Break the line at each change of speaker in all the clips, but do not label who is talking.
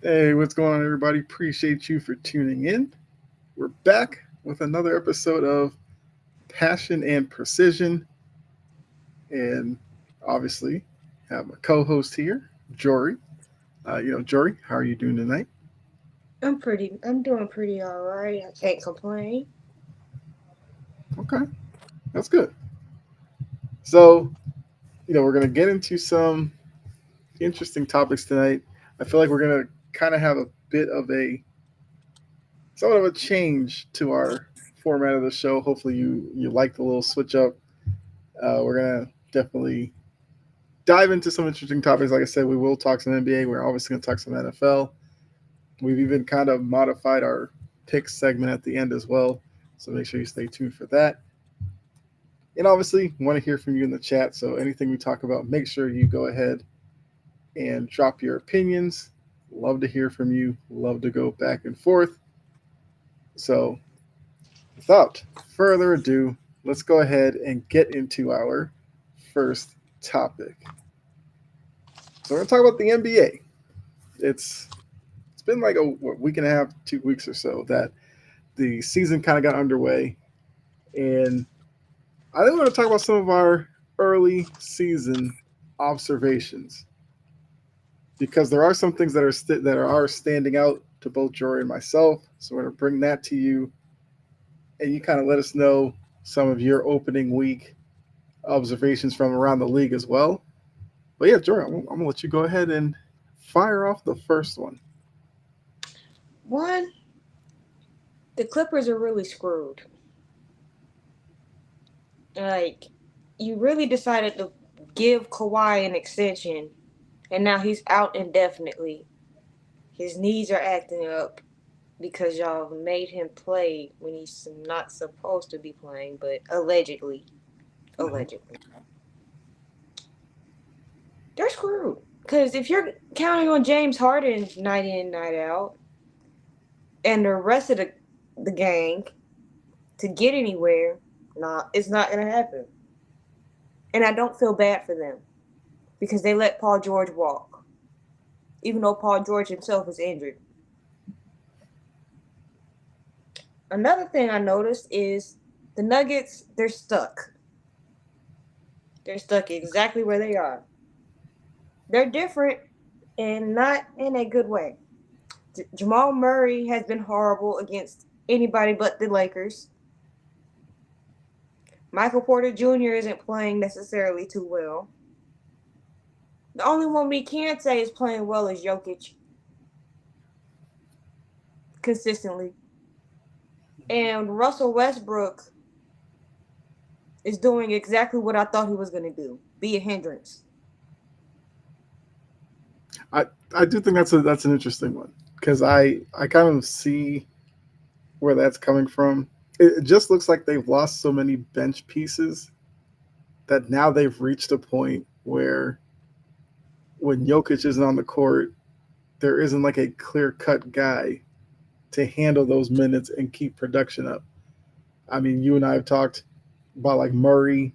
Hey, what's going on, everybody? Appreciate you for tuning in. We're back with another episode of Passion and Precision, and obviously have a co-host here, Jory. Jory, how are you doing tonight?
I'm doing pretty all right. I can't complain.
Okay, that's good. So, we're gonna get into some interesting topics tonight. I feel like we're gonna kind of have a bit of a somewhat of a change to our format of the show. Hopefully, you like the little switch up. We're gonna definitely dive into some interesting topics. Like I said, we will talk some NBA. We're obviously going to talk some NFL. We've even kind of modified our pick segment at the end as well. So make sure you stay tuned for that. And obviously, we want to hear from you in the chat. So anything we talk about, make sure you go ahead and drop your opinions. Love to hear from you. Love to go back and forth. So without further ado, let's go ahead and get into our first topic. So we're going to talk about the NBA. It's been like a week and a half, 2 weeks or so that the season kind of got underway, and I think we're going to talk about some of our early season observations because there are some things that are standing out to both Jory and myself. So we're going to bring that to you, and you kind of let us know some of your opening week observations from around the league as well. But yeah, Jory, I'm going to let you go ahead and fire off the first one.
One, the Clippers are really screwed. Like, you really decided to give Kawhi an extension, and now he's out indefinitely. His knees are acting up because y'all made him play when he's not supposed to be playing, but allegedly.
Mhm.
Allegedly. They're screwed. Because if you're counting on James Harden night in, night out, and the rest of the gang to get anywhere, nah, it's not gonna happen. And I don't feel bad for them because they let Paul George walk, even though Paul George himself is injured. Another thing I noticed is the Nuggets, they're stuck. They're stuck exactly where they are. They're different and not in a good way. Jamal Murray has been horrible against anybody but the Lakers. Michael Porter Jr. isn't playing necessarily too well. The only one we can say is playing well is Jokic consistently. And Russell Westbrook is doing exactly what I thought he was going to do, be a hindrance.
I I do think that's an interesting one because I kind of see where that's coming from. It just looks like they've lost so many bench pieces that now they've reached a point where when Jokic isn't on the court, there isn't like a clear cut guy to handle those minutes and keep production up. I mean, you and I have talked about like Murray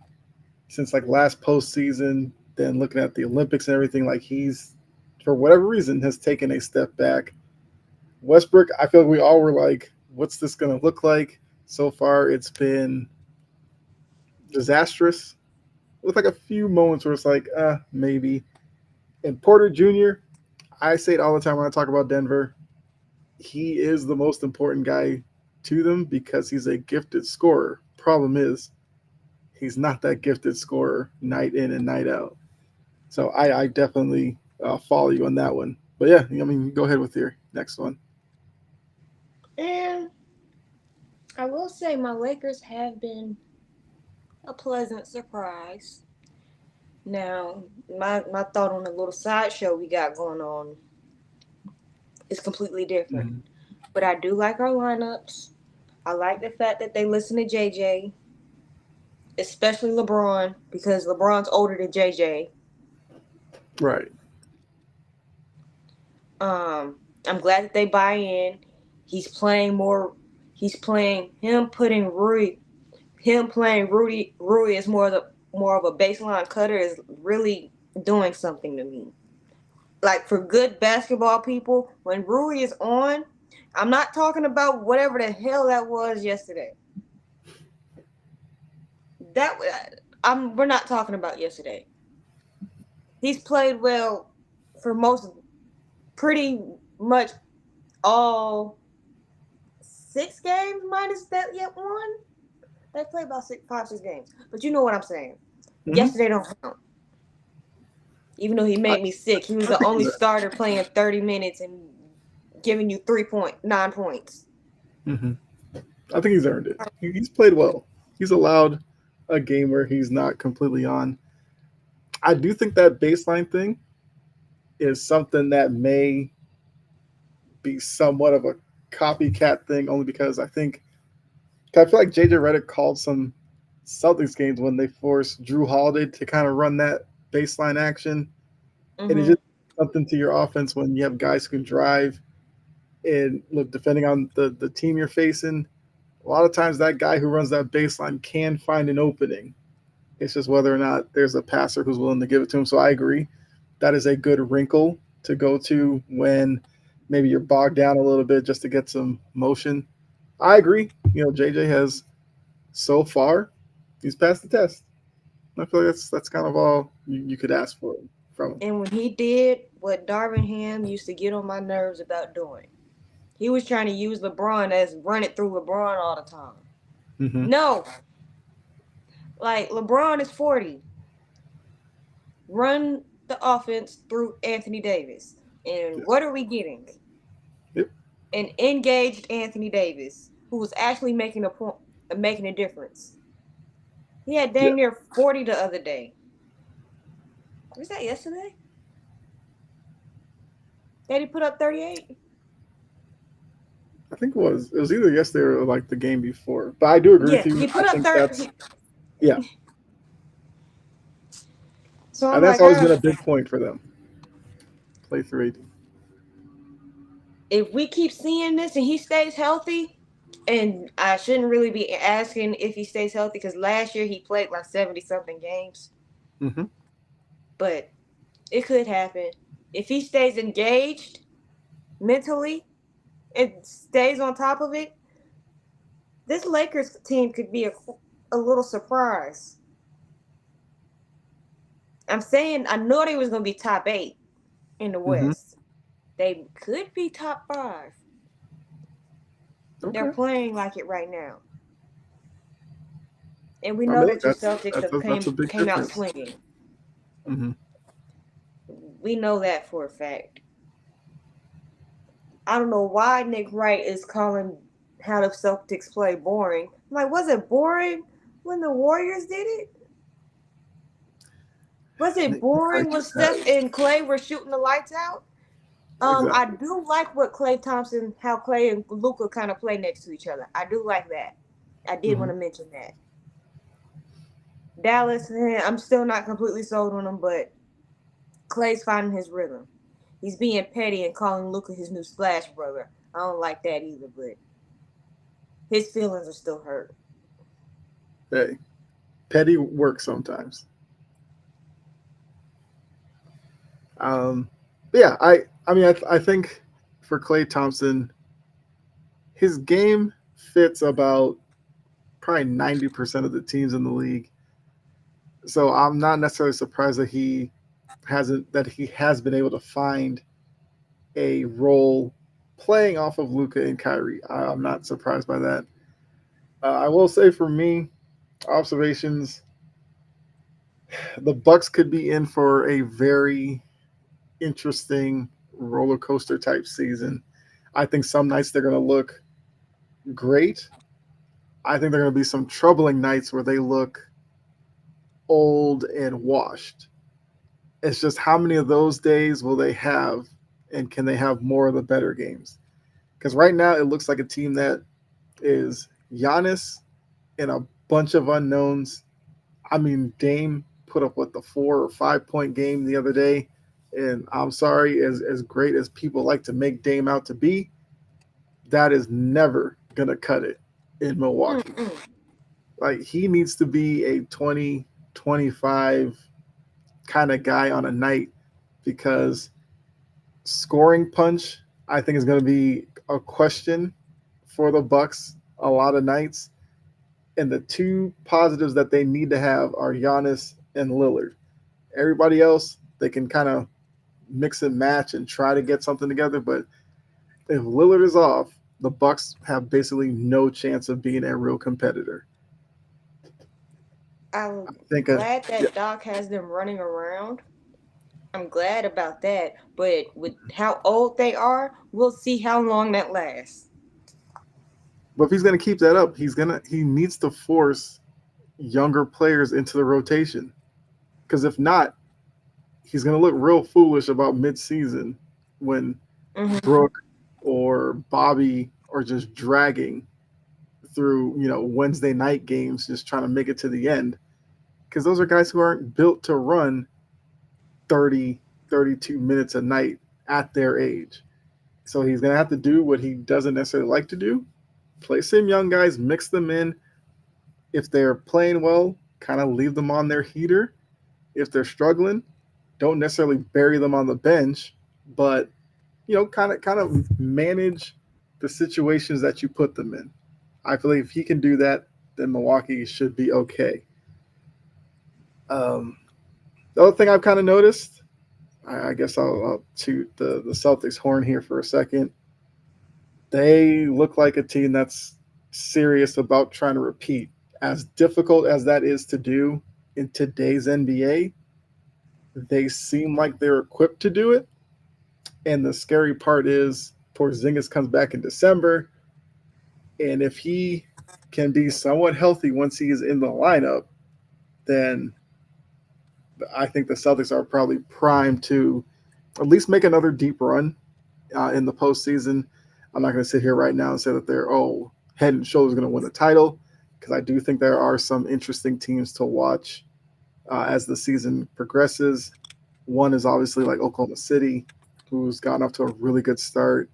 since like last postseason, then looking at the Olympics and everything, like he's for whatever reason has taken a step back. Westbrook, I feel like we all were like, what's this going to look like? So far, it's been disastrous with like a few moments where it's like, maybe. And Porter Jr., I say it all the time when I talk about Denver. He is the most important guy to them because he's a gifted scorer. Problem is, he's not that gifted scorer night in and night out. So I definitely follow you on that one. But yeah, I mean, go ahead with your next one.
And I will say my Lakers have been a pleasant surprise. Now, my thought on the little sideshow we got going on is completely different.
Mm-hmm.
But I do like our lineups. I like the fact that they listen to JJ, especially LeBron, because LeBron's older than JJ.
Right.
I'm glad that they buy in. He's playing more. He's playing him putting Rui. Him playing Rui is more of a baseline cutter is really doing something to me. like for good basketball people, when Rui is on, I'm not talking about whatever the hell that was yesterday. That we're not talking about yesterday. He's played well for most, pretty much all 6 games minus that yet one. They played about 6 games, but you know what I'm saying.
Mm-hmm.
Yesterday don't count. Even though he
I,
made me sick, he was
I
the
think
only
he's
starter playing 30 minutes and giving you 3.9 points.
mm-hmm. I think he's earned it. He's played well. He's allowed a game where he's not completely on. I do think that baseline thing is something that may be somewhat of a copycat thing, only because I feel like JJ Redick called some Celtics games when they forced Drew Holiday to kind of run that baseline action, and it's
Mm-hmm.
just something to your offense when you have guys who can drive and look, depending on the team you're facing. A lot of times, that guy who runs that baseline can find an opening. It's just whether or not there's a passer who's willing to give it to him. So I agree. That is a good wrinkle to go to when maybe you're bogged down a little bit just to get some motion. I agree. JJ has so far, he's passed the test. I feel like that's kind of all you could ask for from him.
And when he did what Darvin Ham used to get on my nerves about doing, he was trying to use LeBron as run it through LeBron all the time.
Mm-hmm.
No, like LeBron is 40. Run the offense through Anthony Davis. And
Yes.
what are we getting?
Yep.
An engaged Anthony Davis who was actually making a point, making a difference. He had
Yeah.
dang near 40 the other day. Was that yesterday? That he put up 38?
I think it was either yesterday or like the game before. But I do agree with
Yeah,
you.
he
I
put up
think
30.
yeah,
So I'm
and that's
like,
always been a big point for them. Play through AD.
if we keep seeing this and he stays healthy, and I shouldn't really be asking if he stays healthy because last year he played like 70 something games,
Mm-hmm.
but it could happen. If he stays engaged mentally and stays on top of it, this Lakers team could be a little surprise. I'm saying I know they was going to be top 8 in the
Mm-hmm.
West. They could be top 5. They're
Okay.
playing like it right now. And we
I
know
mean, look,
that your
that's
Celtics
that's
have
a, that's a big
came out
difference.
swinging.
Mm-hmm.
We know that for a fact. I don't know why Nick Wright is calling how the Celtics play boring. I'm like, was it boring when the Warriors did it? Was it
Nick Wright
boring when
just
Steph
has
and Clay were shooting the lights out? I
exactly.
do like what Clay Thompson, how Clay and Luca kind of play next to each other. I do like that. I did
Mm-hmm.
want to mention that. Dallas, I'm still not completely sold on him, but Clay's finding his rhythm. He's being petty and calling Luca his new Splash brother. I don't like that either, but his feelings are still hurt.
Hey, petty work sometimes. Um, but yeah, I mean, I think for Clay Thompson, his game fits about probably 90% of the teams in the league. So I'm not necessarily surprised that he has been able to find a role playing off of Luca and Kyrie. I'm not surprised by that. I will say for me, observations, the Bucks could be in for a very interesting roller coaster type season. I think some nights they're going to look great. I think there are going to be some troubling nights where they look old and washed. It's just how many of those days will they have, and can they have more of the better games? Because right now it looks like a team that is Giannis and a bunch of unknowns. I mean, Dame put up what, the 4 or 5 point game the other day, and I'm sorry, as great as people like to make Dame out to be, that is never gonna cut it in Milwaukee.
Mm-mm.
Like, he needs to be a 20, 25 kind of guy on a night, because scoring punch, I think, is going to be a question for the Bucks a lot of nights. And the two positives that they need to have are Giannis and Lillard. Everybody else, they can kind of mix and match and try to get something together. But if Lillard is off, the Bucks have basically no chance of being a real competitor. I
I'm
think,
glad
yeah,
that Doc has them running around. I'm glad about that. But with how old they are, we'll see how long that lasts.
but if he's going to keep that up, he needs to force younger players into the rotation. Because if not, he's going to look real foolish about mid-season when
Hmm.
Brooke or Bobby are just dragging through, Wednesday night games, just trying to make it to the end. Because those are guys who aren't built to run 30, 32 minutes a night at their age. So he's going to have to do what he doesn't necessarily like to do, play some young guys, mix them in. If they're playing well, kind of leave them on their heater. If they're struggling, don't necessarily bury them on the bench, but kind of manage the situations that you put them in. I believe if he can do that, then Milwaukee should be okay. Um, the other thing I've kind of noticed, I guess I'll toot the Celtics horn here for a second. They look like a team that's serious about trying to repeat. As difficult as that is to do in today's NBA, they seem like they're equipped to do it. And the scary part is Porzingis comes back in December, and if he can be somewhat healthy once he is in the lineup, then I think the Celtics are probably primed to at least make another deep run in the postseason. I'm not going to sit here right now and say that they're head and shoulders going to win the title, because I do think there are some interesting teams to watch as the season progresses. One is obviously like Oklahoma City, who's gotten off to a really good start,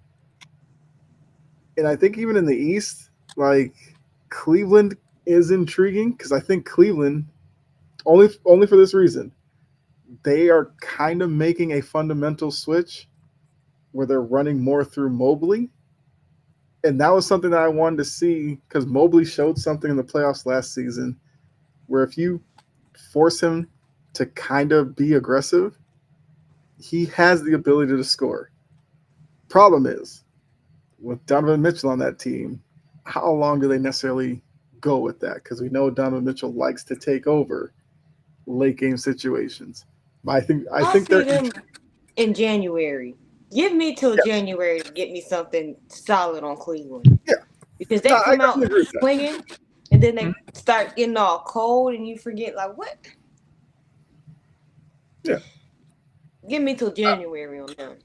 and I think even in the East, like Cleveland is intriguing because I think Cleveland only for this reason, they are kind of making a fundamental switch where they're running more through Mobley. And that was something that I wanted to see because Mobley showed something in the playoffs last season where if you force him to kind of be aggressive, he has the ability to score. Problem is, with Donovan Mitchell on that team, how long do they necessarily go with that? Because we know Donovan Mitchell likes to take over late game situations. But I
I'll
think
see
they're
them in January. Give me till
yes,
January to get me something solid on Cleveland.
yeah.
Because
No,
they
I
come
definitely
out
agree with that.
swinging and then
Mhm.
they start getting all cold and you forget, like, what?
Yeah,
Give me till
I,
January on them.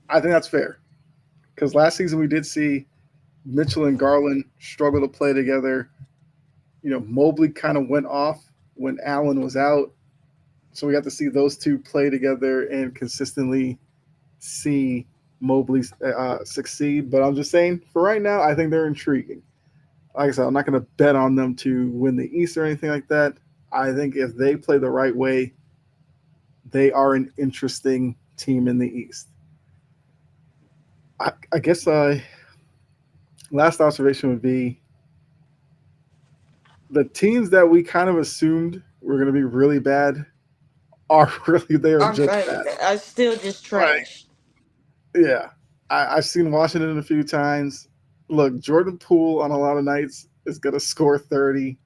I think that's fair. Because last season we did see Mitchell and Garland struggle to play together. Mobley kind of went off when Allen was out, so we got to see those two play together and consistently see Mobley succeed. But I'm just saying, for right now, I think they're intriguing. Like I said, I'm not going to bet on them to win the East or anything like that. I think if they play the right way, they are an interesting team in the East. I guess last observation would be the teams that we kind of assumed were going to be really bad are really they are just bad.
I still just
Like,
trash.
yeah, I've seen Washington a few times. Look, Jordan Poole on a lot of nights is going to score 30,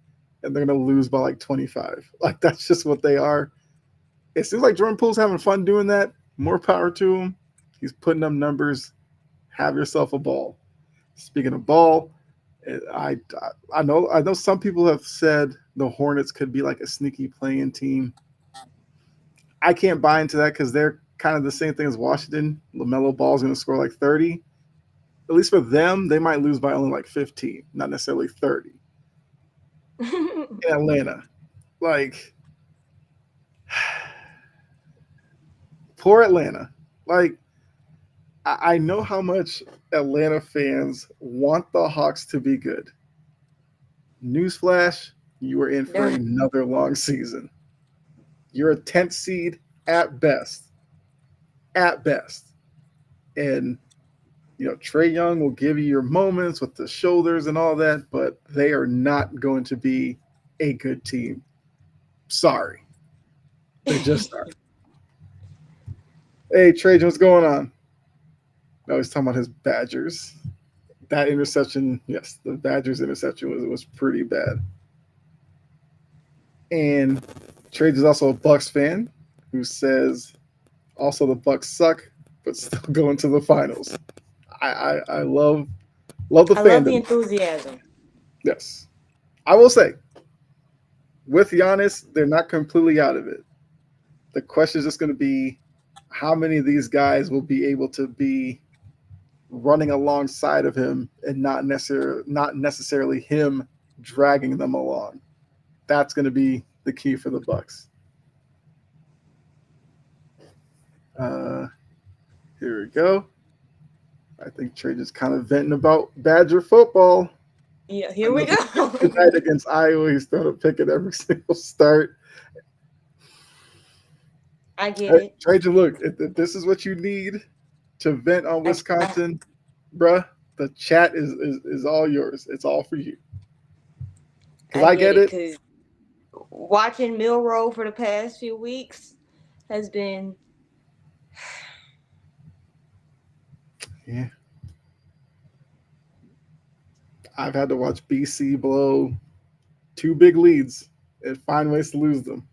and they're going to lose by like 25. Like that's just what they are. It seems like Jordan Poole's having fun doing that. More power to him. He's putting up numbers. Have yourself a ball. Speaking of ball, I I know some people have said the Hornets could be like a sneaky playing team. I can't buy into that because they're kind of the same thing as Washington. LaMelo Ball's going to score like 30. At least for them, they might lose by only like 15, not necessarily 30. In Atlanta, like poor Atlanta. Like I know how much Atlanta fans want the Hawks to be good. Newsflash, you are in for
They're
another long season. You're a 10th seed at best. At best. And Trey Young will give you your moments with the shoulders and all that, but they are not going to be a good team. Sorry. They just are. Hey, Trajan, what's going on? No, he's talking about his Badgers. That interception, yes, the Badgers interception was pretty bad. And Trajan's also a Bucks fan who says also the Bucks suck, but still going to the finals. I love the
I love the
fandom.
enthusiasm.
Yes. I will say, with Giannis, they're not completely out of it. The question is just going to be how many of these guys will be able to be running alongside of him and not necessarily him dragging them along. That's going to be the key for the Bucks. Uh, here we go. I think Trey just kind of venting about Badger football.
Yeah, here we
Another
go.
good night against Iowa. He's throwing a pick at every single start.
I get
Hey,
it.
Trajan, look, if this is what you need to vent on
I,
Wisconsin, bruh, the chat is all yours. It's all for you. Because
I
I
get
get
it.
it.
Because watching Milrow for the past few weeks has been.
Yeah. I've had to watch BC blow two big leads and find ways to lose them.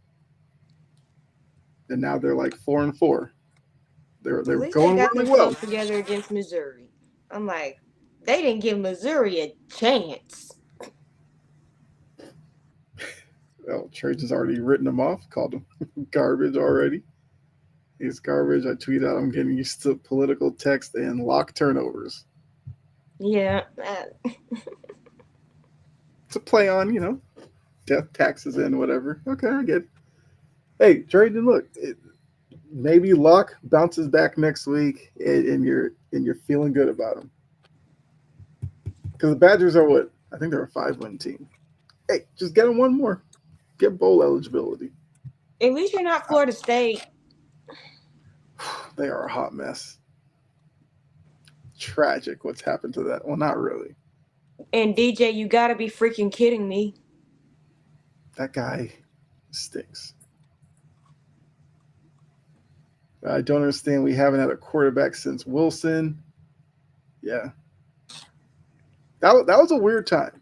And now they're like 4-4.
At
They're
least they
going
got
really well.
themselves together against Missouri. I'm like, they didn't give Missouri a chance.
Well, Trajan's already written them off, called them garbage already. He's garbage. I tweet out I'm getting used to political text and lock turnovers.
Yeah.
To play on, death taxes and whatever. Okay, I get it. Hey, Trajan, look, maybe Luck bounces back next week, and you're feeling good about him. Because the Badgers are what? I think they're a 5-win team. Hey, just get them one more. Get bowl eligibility.
At least you're not Florida State.
They are a hot mess. Tragic what's happened to that. Well, not really.
And DJ, you gotta be freaking kidding me.
That guy stinks. I don't understand. We haven't had a quarterback since Wilson. Yeah, that was a weird time.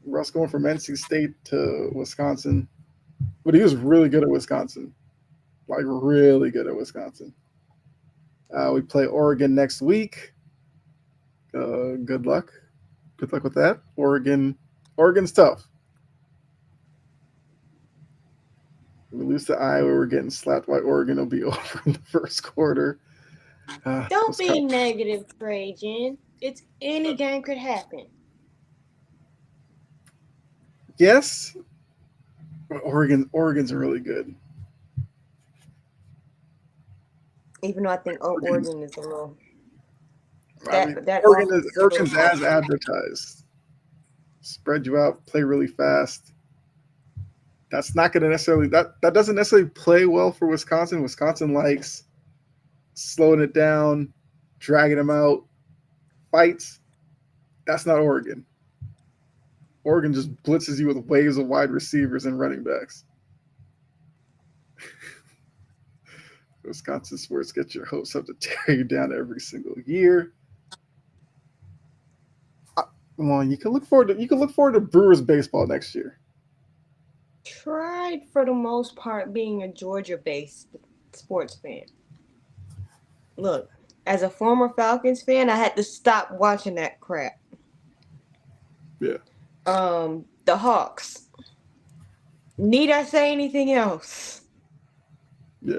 Russ going from NC State to Wisconsin, but he was really good at Wisconsin, like really good at Wisconsin. We play Oregon next week. Good luck. Good luck with that. Oregon's tough. We lose to Iowa. We're getting slapped by Oregon. It'll be over in the first quarter.
Don't be
Wisconsin.
negative, Trajan. It's any game could happen.
Yes, but Oregon's really good.
Even though I think
Oregon's,
Oregon is a little
I mean,
that
Oregon
offense
is
is a little
Oregon's as
frustrating.
advertised. Spread you out, play really fast. That's not going to necessarily that doesn't necessarily play well for Wisconsin. Wisconsin likes slowing it down, dragging them out, fights. That's not Oregon. Oregon just blitzes you with waves of wide receivers and running backs. Wisconsin sports get your hopes up to tear you down every single year. Well, you can look forward to Brewers baseball next year.
Tried for the most part being a Georgia-based sports fan. Look, as a former Falcons fan, I had to stop watching that crap.
Yeah,
The Hawks. Need I say anything else?
yeah.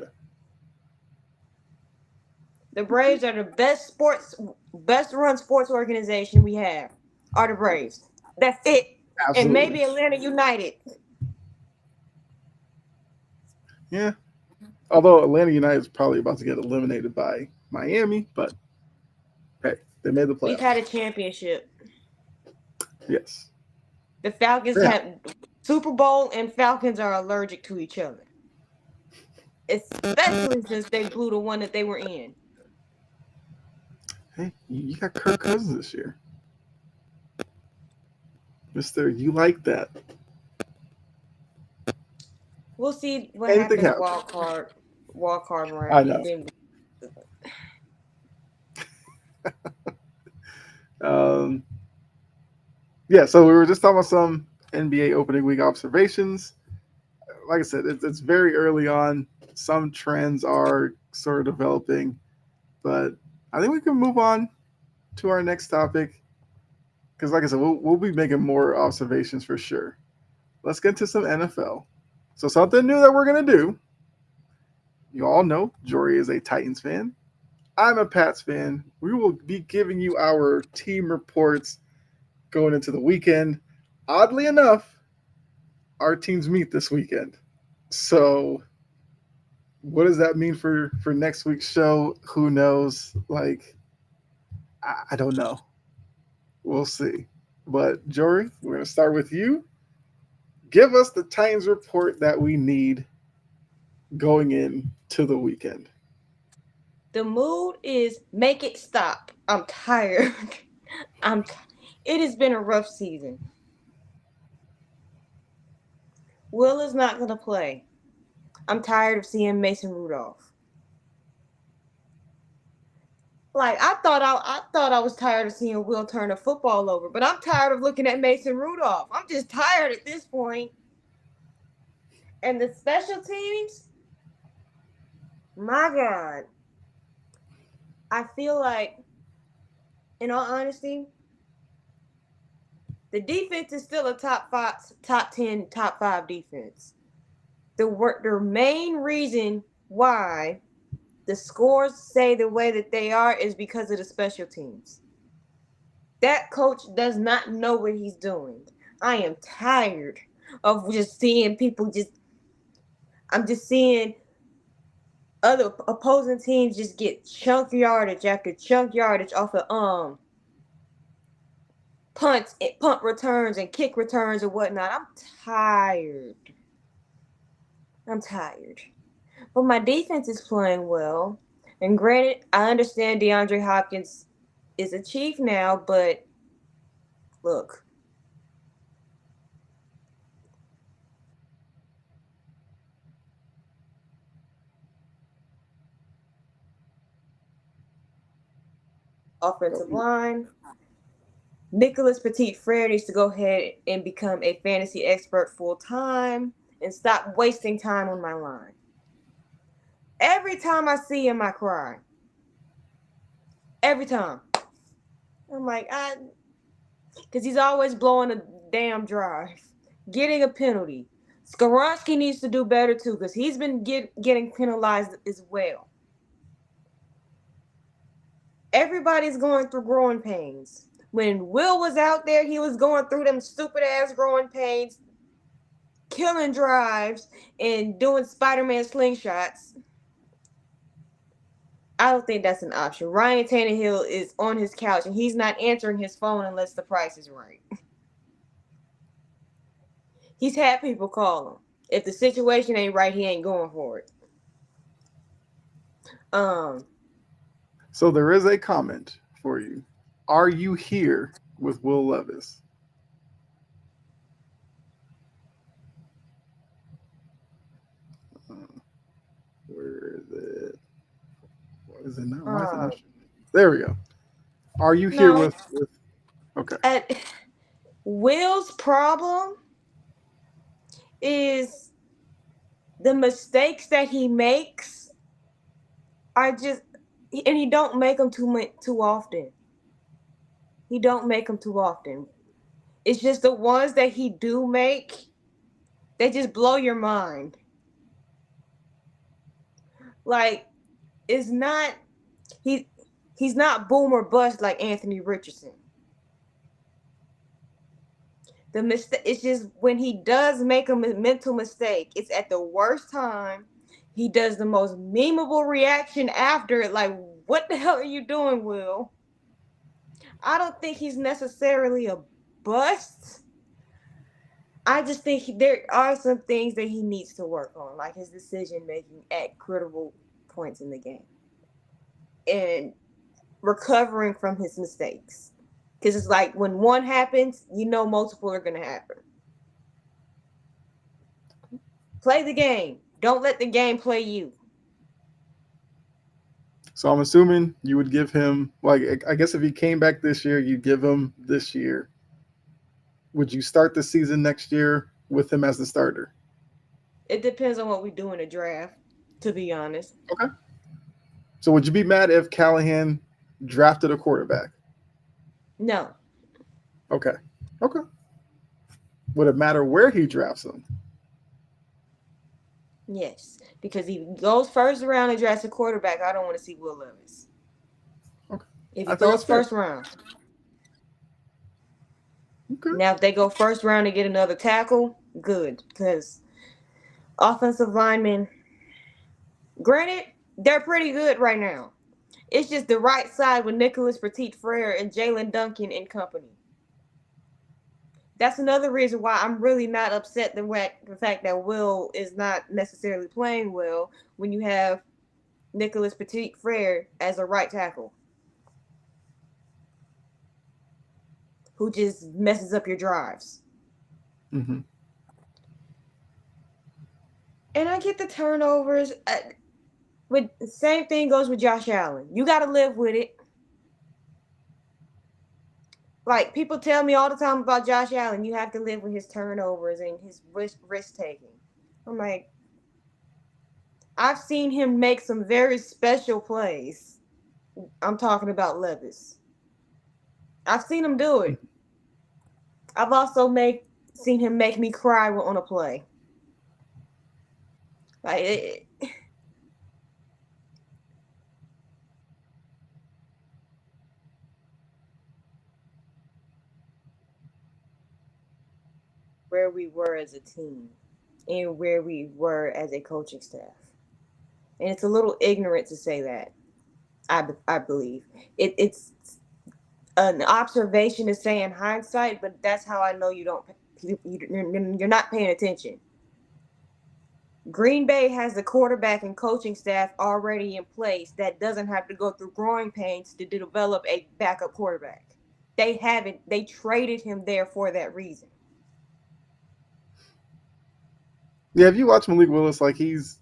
The Braves are the best run sports organization we have. Are the Braves. That's it. And
Absolutely.
maybe Atlanta United.
Yeah. Although Atlanta United is probably about to get eliminated by Miami, but hey, they made the
We've had
playoffs.
a championship.
Yes.
The Falcons
Yeah.
have Super Bowl and Falcons are allergic to each other. Especially since they blew the one that they were in.
Hey, you got Kirk Cousins this year, Mister. You like that?
We'll see what
Anything
happens
happens.
wild card
I
round,
know.
and then
Um, yeah. So we were just talking about some NBA opening week observations. Like I said, it's very early on. Some trends are sort of developing, but I think we can move on to our next topic because, like I said, we'll be making more observations for sure. Let's get into some NFL. So something new that we're gonna do. You all know Jory is a Titans fan. I'm a Pats fan. We will be giving you our team reports going into the weekend. Oddly enough, our teams meet this weekend. So what does that mean for next week's show? Who knows? Like I don't know. We'll see. But Jory, we're gonna start with you. Give us the Titans report that we need going into the weekend.
the mood is make it stop. I'm tired. I'm. T- it has been a rough season. Will is not gonna play. I'm tired of seeing Mason Rudolph. Like I thought I was tired of seeing Will turn the football over, but I'm tired of looking at Mason Rudolph. I'm just tired at this point. And the special teams, my God, I feel like, in all honesty, the defense is still a top five, top 10, top five defense. The main reason why the scores say the way that they are is because of the special teams. That coach does not know what he's doing. I am tired of just seeing people just. I'm just seeing other opposing teams just get chunk yardage after chunk yardage off of punts, punt returns, and kick returns and whatnot. I'm tired. I'm tired. But my defense is playing well. And granted, I understand DeAndre Hopkins is a chief now, but look, offensive line. Nicholas Petit Frere needs to go ahead and become a fantasy expert full time and stop wasting time on my line. Every time I see him, I cry. Every time. I'm like, because he's always blowing a damn drive, getting a penalty. Skaronski needs to do better too, because he's been getting penalized as well. Everybody's going through growing pains. When Will was out there, he was going through them stupid ass growing pains, killing drives, and doing Spider-Man slingshots. I don't think that's an option. Ryan Tannehill is on his couch and he's not answering his phone unless the price is right. He's had people call him. If the situation ain't right, he ain't going for it. Um,
So there is a comment for you. Are you here with Will Levis? Uh, where is it? Why is it not? Why is it not?
um,
There we go. Are you here
no.
with okay.
At Will's problem is the mistakes that he makes are just, and he don't make them too often. He don't make them too often. It's just the ones that he do make, they just blow your mind. Like it's not he he's not boom or bust like Anthony Richardson. The mistake, it's just when he does make a mental mistake, it's at the worst time. He does the most memeable reaction after it, like, what the hell are you doing, Will? I don't think he's necessarily a bust. I just think there are some things that he needs to work on, like his decision making at critical points in the game. And recovering from his mistakes. Because it's like when one happens, you know multiple are going to happen. Play the game. Don't let the game play you.
So I'm assuming you would give him, like, I guess if he came back this year, you'd give him this year. Would you start the season next year with him as the starter?
It depends on what we do in the draft, to be honest.
Okay. So would you be mad if Callahan drafted a quarterback?
No.
Okay. Okay. Would it matter where he drafts him?
Yes. Because if he goes first round and drafts a quarterback, I don't want to see Will Levis.
Okay.
If
I
he
think that's
goes
fair.
first round.
Okay.
Now, if they go first round and get another tackle, good. Because offensive linemen, granted, they're pretty good right now. It's just the right side with Nicholas Petit Frere and Jalen Duncan and company. That's another reason why I'm really not upset the fact that Will is not necessarily playing well when you have Nicholas Petit Frere as a right tackle who just messes up your drives.
Mm-hmm.
And I get the turnovers. With the same thing goes with Josh Allen. You got to live with it. Like people tell me all the time about Josh Allen, you have to live with his turnovers and his risk taking. I'm like, I've seen him make some very special plays. I'm talking about Levis. I've seen him do it. I've also seen him make me cry on a play. Like where we were as a team and where we were as a coaching staff. And it's a little ignorant to say that. I believe it's an observation to say in hindsight, but that's how I know you're not paying attention. Green Bay has the quarterback and coaching staff already in place that doesn't have to go through growing pains to develop a backup quarterback. They haven't. They traded him there for that reason.
Yeah, if you watch Malik Willis, like he's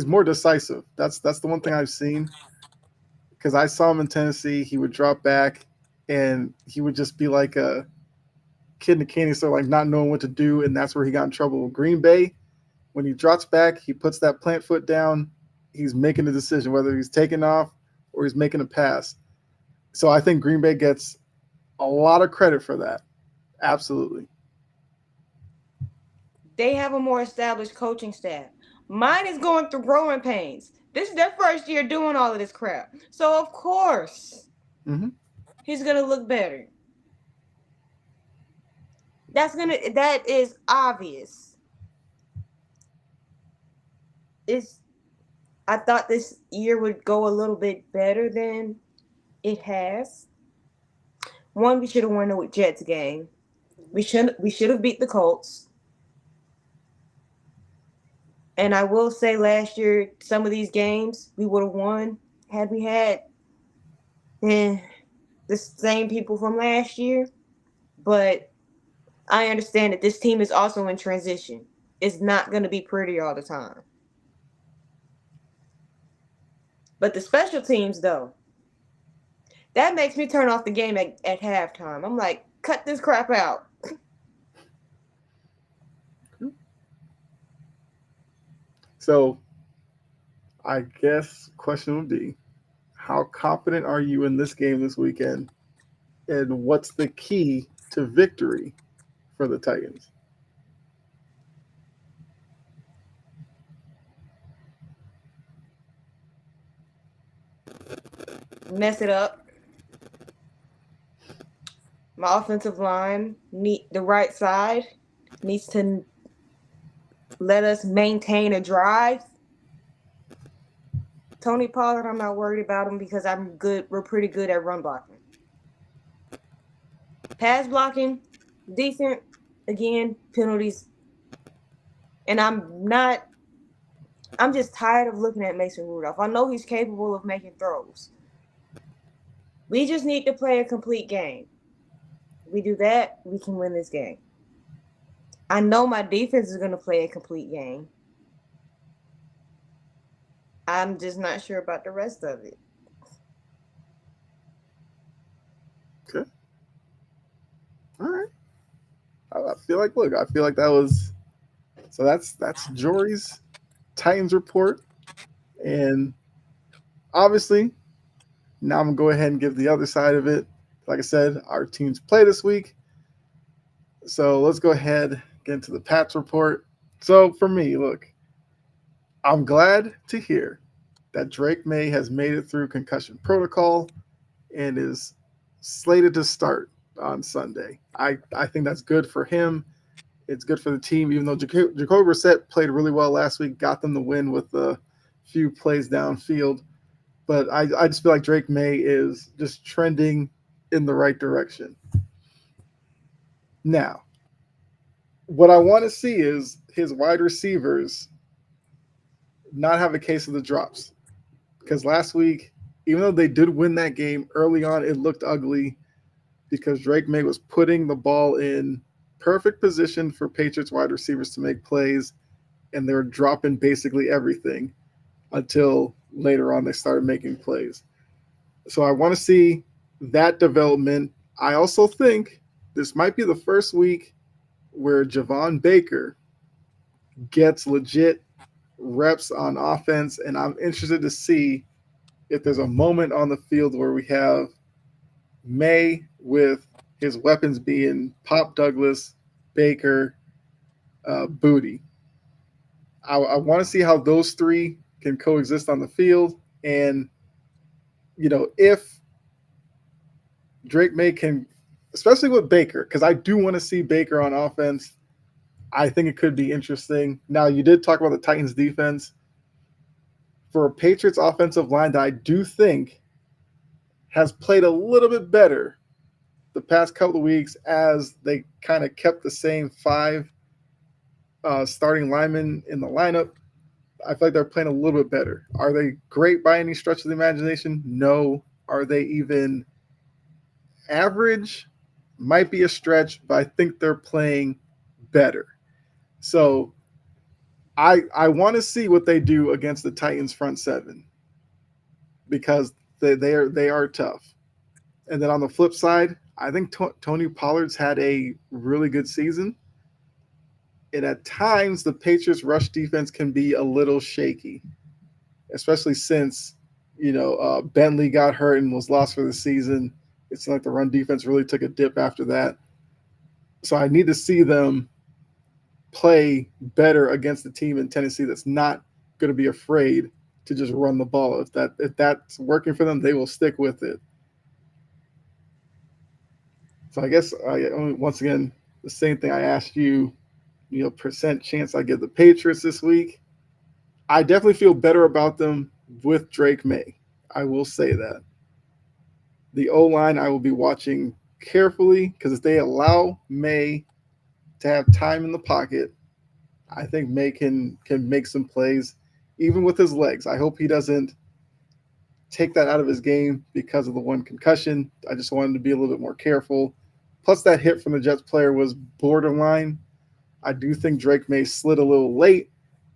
more decisive. That's the one thing I've seen because I saw him in Tennessee. He would drop back and he would just be like a kid in a candy store, like not knowing what to do, and that's where he got in trouble. Green Bay, when he drops back, he puts that plant foot down. He's making a decision whether he's taking off or he's making a pass. So I think Green Bay gets a lot of credit for that. Absolutely.
They have a more established coaching staff. Mine is going through growing pains. This is their first year doing all of this crap. So of course
Mm-hmm.
he's gonna look better. That is obvious. It's I thought this year would go a little bit better than it has. One, we should have won the Jets game. We should have beat the Colts. And I will say last year, some of these games we would have won had we had eh, the same people from last year. But I understand that this team is also in transition. It's not going to be pretty all the time. But the special teams, though, that makes me turn off the game at halftime. I'm like, cut this crap out.
So I guess question would be, how confident are you in this game this weekend? And what's the key to victory for the Titans?
Mess it up. My offensive line the right side needs to let us maintain a drive. Tony Pollard, I'm not worried about him because I'm good. We're pretty good at run blocking. Pass blocking, decent. Again, penalties. And I'm just tired of looking at Mason Rudolph. I know he's capable of making throws. We just need to play a complete game. We do that, we can win this game. I know my defense is going to play a complete game. I'm just not sure about the rest of it.
Okay. All right. I feel like look, I feel like that was so that's Jory's Titans report. And obviously, now I'm gonna go ahead and give the other side of it. Like I said, our teams play this week. So let's go ahead get into the Pats report. So for me, look, I'm glad to hear that Drake May has made it through concussion protocol and is slated to start on Sunday. I think that's good for him. It's good for the team, even though Jacoby Brissett played really well last week, got them the win with a few plays downfield. But I just feel like Drake May is just trending in the right direction. Now, what I want to see is his wide receivers not have a case of the drops. Because last week, even though they did win that game early on, it looked ugly because Drake May was putting the ball in perfect position for Patriots wide receivers to make plays, and they were dropping basically everything until later on they started making plays. So I want to see that development. I also think this might be the first week where Javon Baker gets legit reps on offense, and I'm interested to see if there's a moment on the field where we have May with his weapons being Pop Douglas, Baker, Booty. I want to see how those three can coexist on the field, and if Drake May can, especially with Baker, because I do want to see Baker on offense. I think it could be interesting. Now, you did talk about the Titans defense. For a Patriots offensive line that I do think has played a little bit better the past couple of weeks as they kind of kept the same five starting linemen in the lineup. I feel like they're playing a little bit better. Are they great by any stretch of the imagination? No. Are they even average? Might be a stretch, but I think they're playing better. So I want to see what they do against the Titans front seven because they are tough. And then on the flip side, I think Tony Pollard's had a really good season. And at times, the Patriots' rush defense can be a little shaky, especially since Bentley got hurt and was lost for the season. It's like the run defense really took a dip after that. So I need to see them play better against the team in Tennessee that's not going to be afraid to just run the ball. If that's working for them, they will stick with it. So I guess once again the same thing I asked you. Percent chance I get the Patriots this week. I definitely feel better about them with Drake May. I will say that. The O line I will be watching carefully because if they allow May to have time in the pocket, I think May can make some plays, even with his legs. I hope he doesn't take that out of his game because of the one concussion. I just wanted to be a little bit more careful. Plus, that hit from the Jets player was borderline. I do think Drake May slid a little late,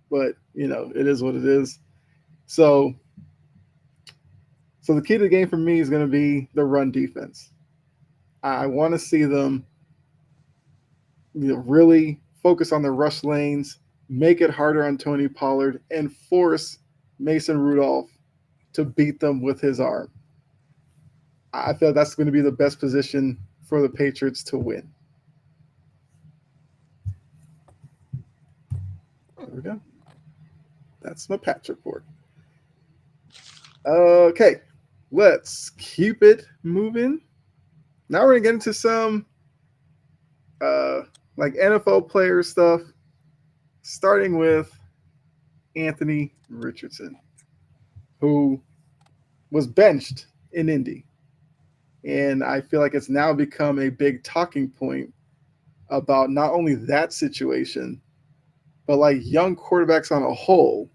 but it is what it is. So the key to the game for me is going to be the run defense. I want to see them really focus on the rush lanes, make it harder on Tony Pollard, and force Mason Rudolph to beat them with his arm. I feel that's going to be the best position for the Patriots to win. There we go. That's my Pats report. Okay, let's keep it moving. Now we're gonna get into some like NFL player stuff, starting with Anthony Richardson, who was benched in Indy. And I feel like it's now become a big talking point about not only that situation, but like young quarterbacks on a whole,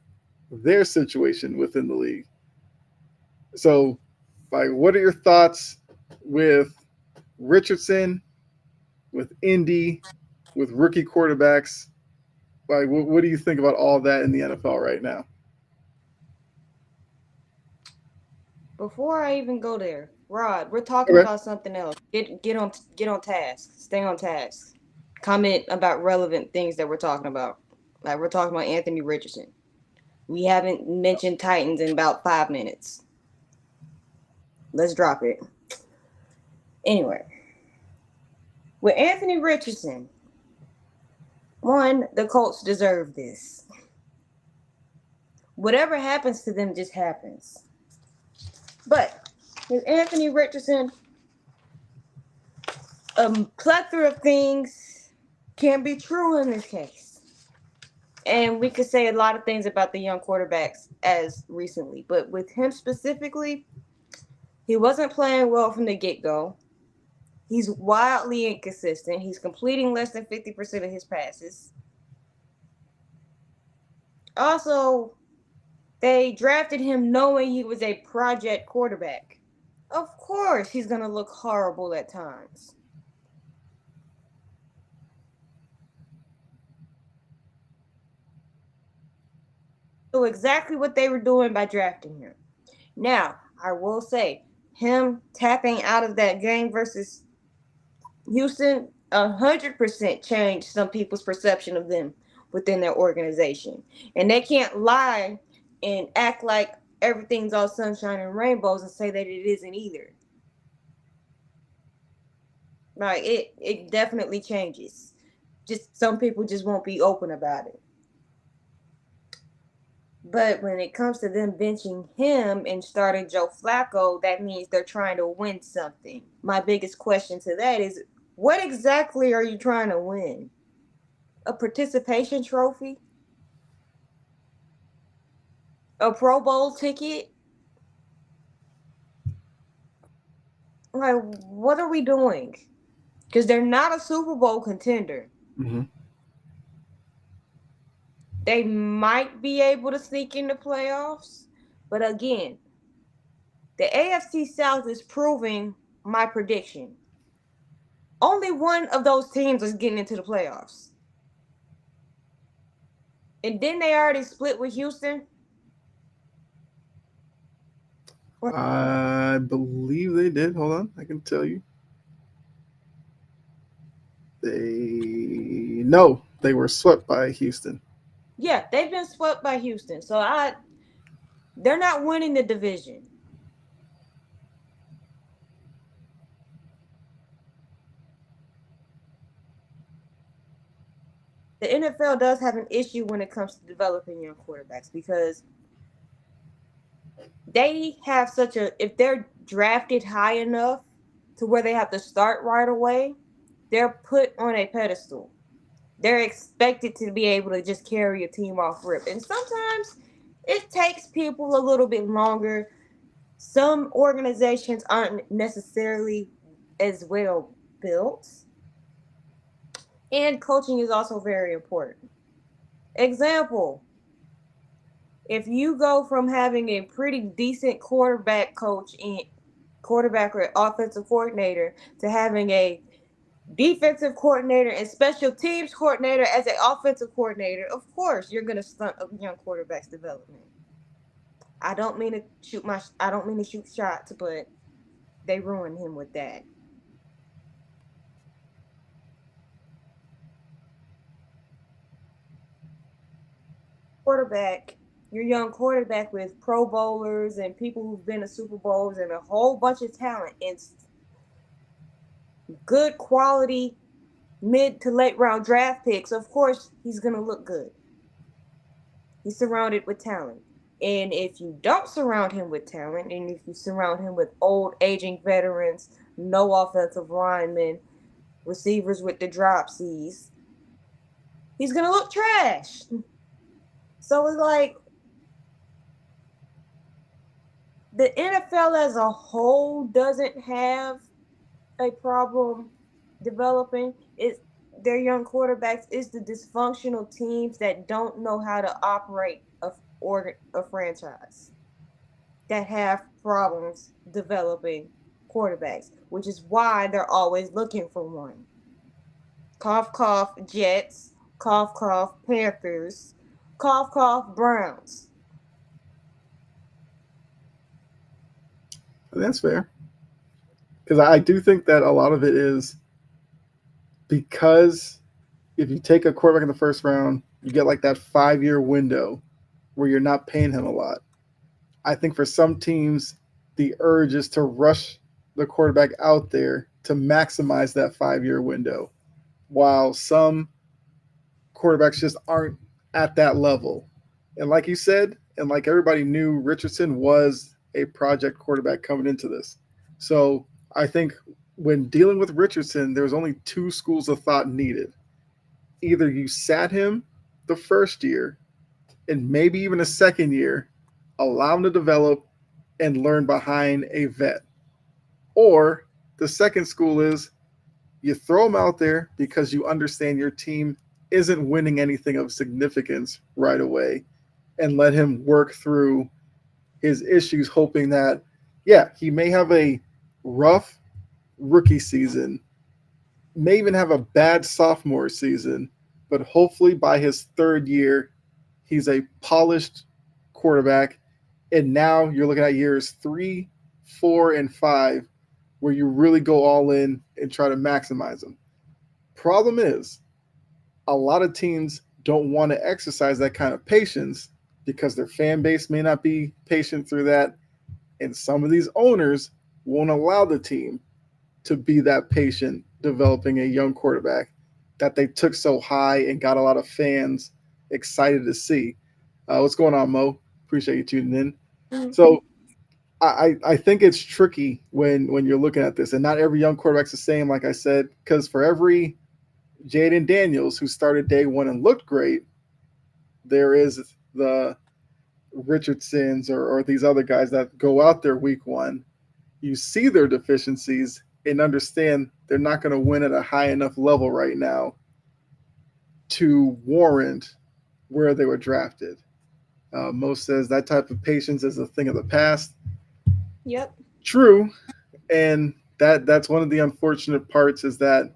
their situation within the league. So Like, what are your thoughts with Richardson, with Indy, with rookie quarterbacks? Like, what do you think about all that in the NFL right now?
Before I even go there, Rod, we're talking
Okay.
about something else. Get on task. Stay on task. Comment about relevant things that we're talking about. Like we're talking about Anthony Richardson. We haven't mentioned Titans in about 5 minutes. Let's drop it. Anyway, with Anthony Richardson, one, the Colts deserve this. Whatever happens to them just happens. But with Anthony Richardson, a plethora of things can be true in this case. And we could say a lot of things about the young quarterbacks as recently. But with him specifically, he wasn't playing well from the get go. He's wildly inconsistent. He's completing less than 50% of his passes. Also, they drafted him knowing he was a project quarterback. Of course, he's going to look horrible at times. So, exactly what they were doing by drafting him. Now, I will say, him tapping out of that game versus Houston 100% changed some people's perception of them within their organization. And they can't lie and act like everything's all sunshine and rainbows and say that it isn't either. Like it definitely changes. Just some people just won't be open about it. But when it comes to them benching him and starting Joe Flacco, that means they're trying to win something. My biggest question to that is what exactly are you trying to win? A participation trophy? A Pro Bowl ticket? Like, what are we doing? Because they're not a Super Bowl contender.
Mm-hmm.
They might be able to sneak in the playoffs. But again, the AFC South is proving my prediction. Only one of those teams is getting into the playoffs. And then they already split with Houston.
I believe they did. Hold on, I can tell you. They were swept by Houston.
Yeah, they've been swept by Houston. They're not winning the division. The NFL does have an issue when it comes to developing young quarterbacks because they have such a if they're drafted high enough to where they have to start right away, they're put on a pedestal. They're expected to be able to just carry a team off rip. And sometimes it takes people a little bit longer. Some organizations aren't necessarily as well built. And coaching is also very important. Example, if you go from having a pretty decent quarterback coach and quarterback or offensive coordinator to having a defensive coordinator and special teams coordinator as an offensive coordinator, of course you're going to stunt a young quarterback's development. I don't mean to shoot shots, but they ruined him with that. Quarterback, your young quarterback with Pro Bowlers and people who've been to Super Bowls and a whole bunch of talent and good quality mid to late round draft picks, of course he's going to look good. He's surrounded with talent. And if you don't surround him with talent, and if you surround him with old, aging veterans, no offensive linemen, receivers with the dropsies, he's going to look trash. So it's like the NFL as a whole doesn't have a problem developing. It's their young quarterbacks. It's the dysfunctional teams that don't know how to operate a franchise. that have problems developing quarterbacks, which is why they're always looking for one. Cough, cough, Jets. Cough, cough, Panthers. Cough, cough, Browns.
And that's fair because I do think that a lot of it is because if you take a quarterback in the first round, you get like that 5 year window where you're not paying him a lot. I think for some teams, the urge is to rush the quarterback out there to maximize that 5 year window, while some quarterbacks just aren't at that level. And like you said, and like everybody knew, Richardson was a project quarterback coming into this. So I think when dealing with Richardson, there was only two schools of thought needed. Either you sat him the first year and maybe even a second year, allow him to develop and learn behind a vet. Or the second school is you throw him out there because you understand your team isn't winning anything of significance right away and let him work through his issues, hoping that, yeah, he may have a rough rookie season, may even have a bad sophomore season, but hopefully by his third year, he's a polished quarterback. And now you're looking at years 3, 4, and 5 where you really go all in and try to maximize them. Problem is, a lot of teams don't want to exercise that kind of patience because their fan base may not be patient through that. And some of these owners won't allow the team to be that patient developing a young quarterback that they took so high and got a lot of fans excited to see. What's going on, Mo? Appreciate you tuning in.
Mm.
So I think it's tricky when you're looking at this, and not every young quarterback's the same. Like I said, because for every Jaden Daniels who started day one and looked great, there is the Richardsons or these other guys that go out there week one. You see their deficiencies and understand they're not going to win at a high enough level right now to warrant where they were drafted. Most says that type of patience is a thing of the past.
Yep.
True, and that's one of the unfortunate parts is that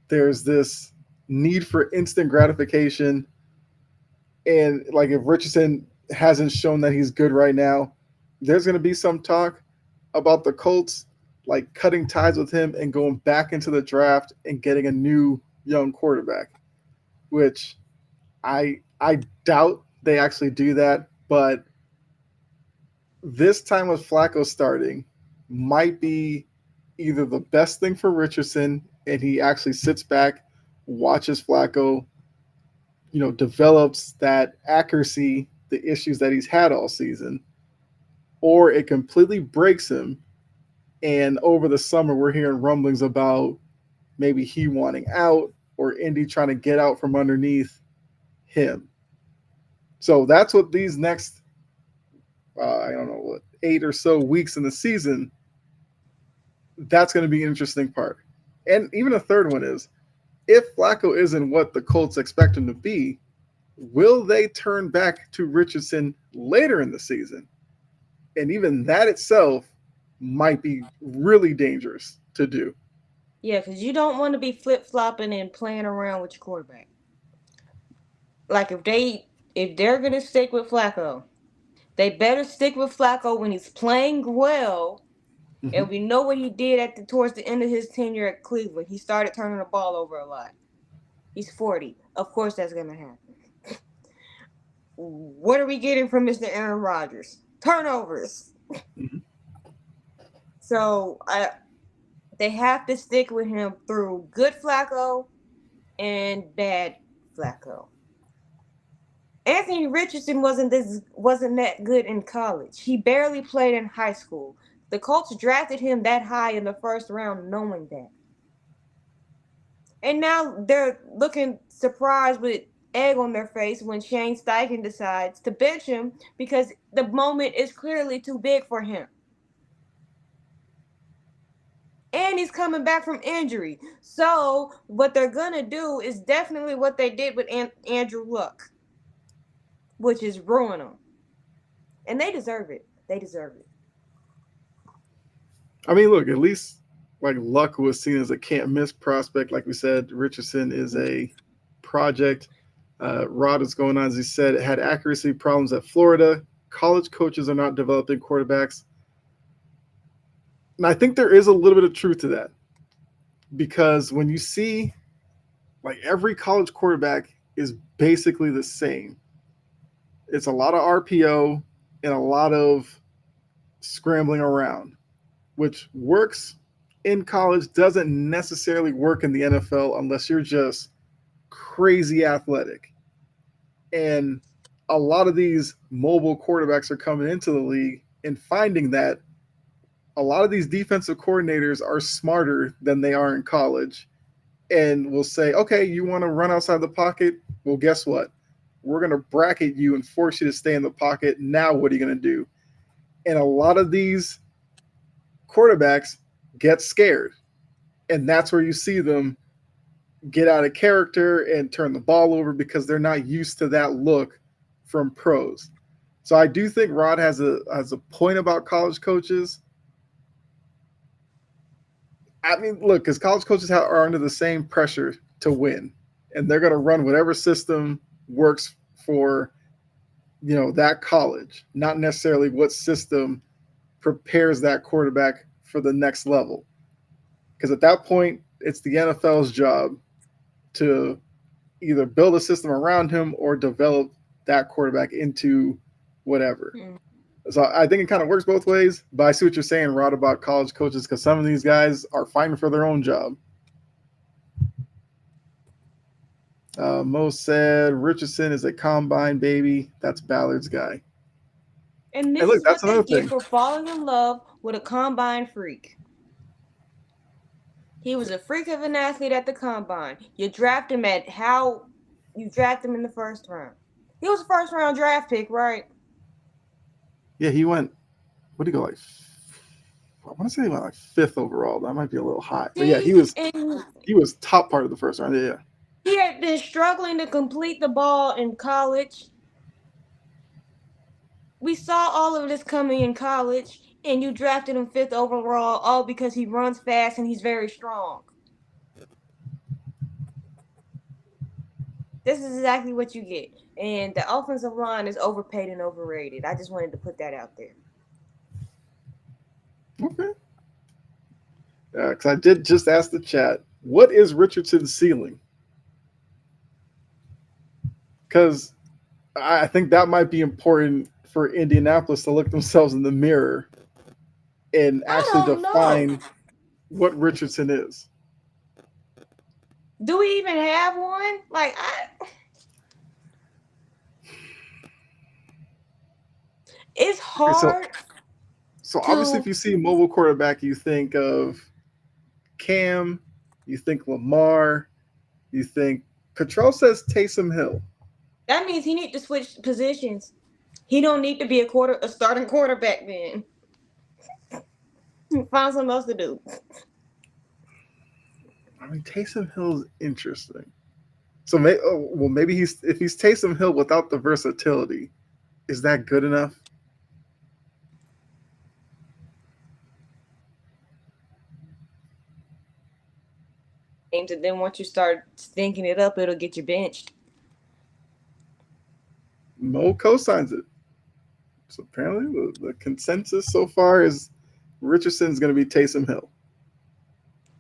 there's this need for instant gratification, and like if Richardson hasn't shown that he's good right now, there's going to be some talk about the Colts like cutting ties with him and going back into the draft and getting a new young quarterback, which I doubt they actually do that, but this time with Flacco starting might be either the best thing for Richardson and he actually sits back, watches Flacco, develops that accuracy, the issues that he's had all season, or it completely breaks him. And over the summer, we're hearing rumblings about maybe he wanting out or Indy trying to get out from underneath him. So that's what these next, I don't know, what, 8 or so weeks in the season, that's going to be an interesting part. And even a third one is if Flacco isn't what the Colts expect him to be, will they turn back to Richardson later in the season? And even that itself might be really dangerous to do.
Yeah, because you don't want to be flip flopping and playing around with your quarterback. Like if they're gonna stick with Flacco, they better stick with Flacco when he's playing well.
Mm-hmm.
And we know what he did towards the end of his tenure at Cleveland. He started turning the ball over a lot. He's 40. Of course that's gonna happen. What are we getting from Mr. Aaron Rodgers? Turnovers.
Mm-hmm.
So they have to stick with him through good Flacco and bad Flacco. Anthony Richardson wasn't that good in college. He barely played in high school. The Colts drafted him that high in the first round knowing that. And now they're looking surprised with egg on their face when Shane Steichen decides to bench him because the moment is clearly too big for him. And he's coming back from injury. So what they're gonna do is definitely what they did with Andrew Luck, which is ruin him, and they deserve it. They deserve it.
I mean, look, at least like Luck was seen as a can't miss prospect. Like we said, Richardson is a project. Rod is going on, as he said, had accuracy problems at Florida. College coaches are not developing quarterbacks. And I think there is a little bit of truth to that because when you see like every college quarterback is basically the same, it's a lot of RPO and a lot of scrambling around, which works in college, doesn't necessarily work in the NFL unless you're just crazy athletic. And a lot of these mobile quarterbacks are coming into the league and finding that a lot of these defensive coordinators are smarter than they are in college and will say, okay, you want to run outside the pocket? Well, guess what? We're going to bracket you and force you to stay in the pocket. Now, what are you going to do? And a lot of these quarterbacks get scared. And that's where you see them get out of character and turn the ball over because they're not used to that look from pros. So I do think Rod has a point about college coaches. I mean, look, because college coaches are under the same pressure to win, and they're going to run whatever system works for that college, not necessarily what system prepares that quarterback for the next level. Because at that point, it's the NFL's job to either build a system around him or develop that quarterback into whatever.
Mm.
So I think it kind of works both ways. But I see what you're saying, Rod, about college coaches because some of these guys are fighting for their own job. Mo said Richardson is a combine baby. That's Ballard's guy.
And
And
this
look,
is
that's
what they
another
get
thing.
for falling in love with a combine freak. He was a freak of an athlete at the combine. You draft him at how you draft him in the first round. He was a first round draft pick, right?
Yeah, he went. What did he go like? I want to say he went like fifth overall. That might be a little high, but yeah,
See, and
he was top part of the first round. Yeah, yeah.
he had been struggling to complete the ball in college. We saw all of this coming in college, and you drafted him fifth overall, all because he runs fast and he's very strong. This is exactly what you get. And the offensive line is overpaid and overrated. I just wanted to put that out there.
Okay. Because I did just ask the chat, what is Richardson's ceiling? Because I think that might be important for Indianapolis to look themselves in the mirror and
I
actually
don't know.
define what Richardson is.
Do we even have one? It's
Okay, so
hard
obviously,
to.
if you see mobile quarterback, you think of Cam, you think Lamar, you think Patrol says Taysom Hill.
That means he need to switch positions. He don't need to be a starting quarterback then. Find something else to do.
I mean, Taysom Hill's interesting. So maybe if he's Taysom Hill without the versatility, is that good enough?
And then once you start stinking it up, it'll get you benched.
Mo co-signs it. So apparently, the consensus so far is Richardson's going to be Taysom Hill.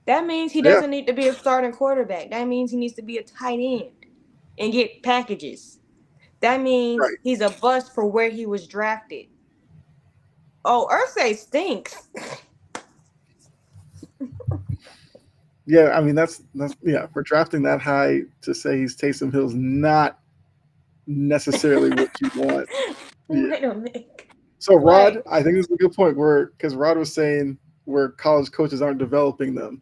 That means he
Yeah,
doesn't need to be a starting quarterback. That means he needs to be a tight end and get packages. That means
right.
he's a bust for where he was drafted. Oh, Ursay stinks.
Yeah, I mean that's yeah. For drafting that high to say he's Taysom Hill's not necessarily what you want. Yeah.
Wait a minute.
So
Like,
Rod, I think this is a good point where because Rod was saying where college coaches aren't developing them.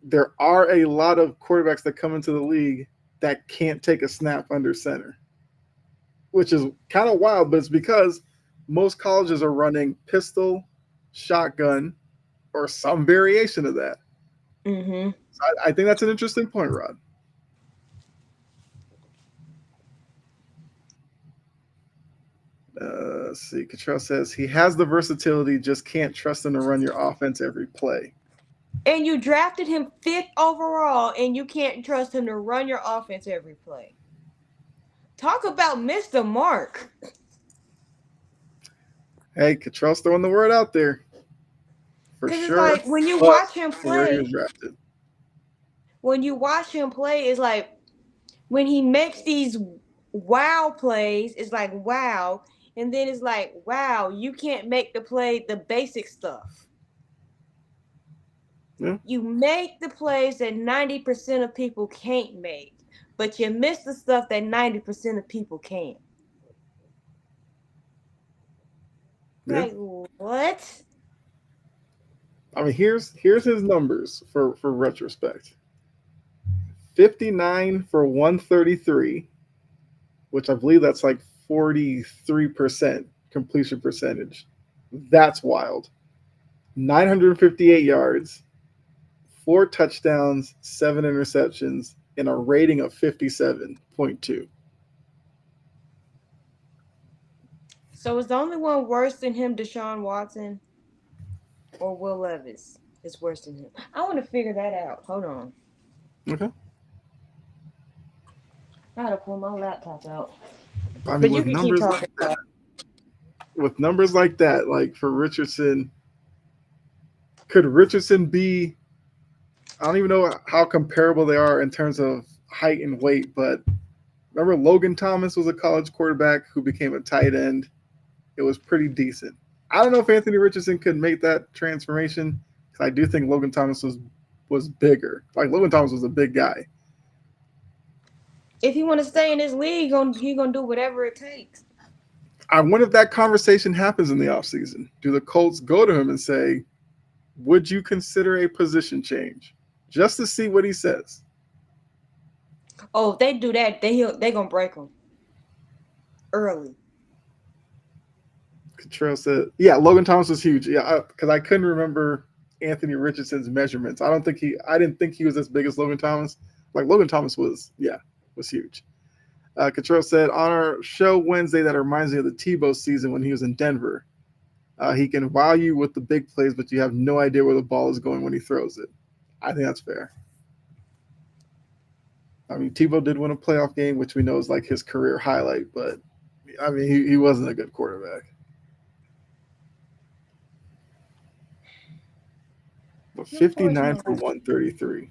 There are a lot of quarterbacks that come into the league that can't take a snap under center, which is kind of wild, but it's because most colleges are running pistol, shotgun, or some variation of that.
mm-hmm.
So I think that's an interesting point, Rod. Let's see. Cottrell says he has the versatility, just can't trust him to run your offense every play.
And you drafted him fifth overall, and you can't trust him to run your offense every play. Talk about Mr. Mark.
Hey, Cottrell's throwing the word out there for
Because it's
sure.
like when you
But
watch him
for where he was
play,
drafted.
it's like when he makes these wow plays, it's like wow. And then it's like, wow, you can't make the basic stuff.
Yeah,
You make the plays that 90% of people can't make, but you miss the stuff that 90% of people can.
yeah.
Like, what?
I mean, here's his numbers for retrospect. 59 for 133, which I believe that's like 43% completion percentage. That's wild. 958 yards, 4 touchdowns, 7 interceptions, and a rating of 57.2.
So is the only one worse than him Deshaun Watson or Will Levis is worse than him? I want to figure that out. Hold on.
Okay.
I gotta pull my laptop out.
I mean,
But you can keep talking about
with numbers like that, like for Richardson, could Richardson be? I don't even know how comparable they are in terms of height and weight, but remember Logan Thomas was a college quarterback who became a tight end. It was pretty decent. I don't know if Anthony Richardson could make that transformation because I do think Logan Thomas was bigger. Like Logan Thomas was a big guy.
if he want to stay in this league, he gonna do whatever it takes.
I wonder if that conversation happens in the offseason. Do the Colts go to him and say, would you consider a position change? Just to see what he says.
Oh, if they do that, they gonna break him early.
Cottrell said, yeah, Logan Thomas was huge. Yeah, because I couldn't remember Anthony Richardson's measurements. I didn't think he was as big as Logan Thomas. Like Logan Thomas was huge. Cottrell said on our show Wednesday that reminds me of the Tebow season when he was in Denver. He can wow you with the big plays, but you have no idea where the ball is going when he throws it. I think that's fair. I mean, Tebow did win a playoff game, which we know is like his career highlight, but I mean, he wasn't a good quarterback. But 59 for 133.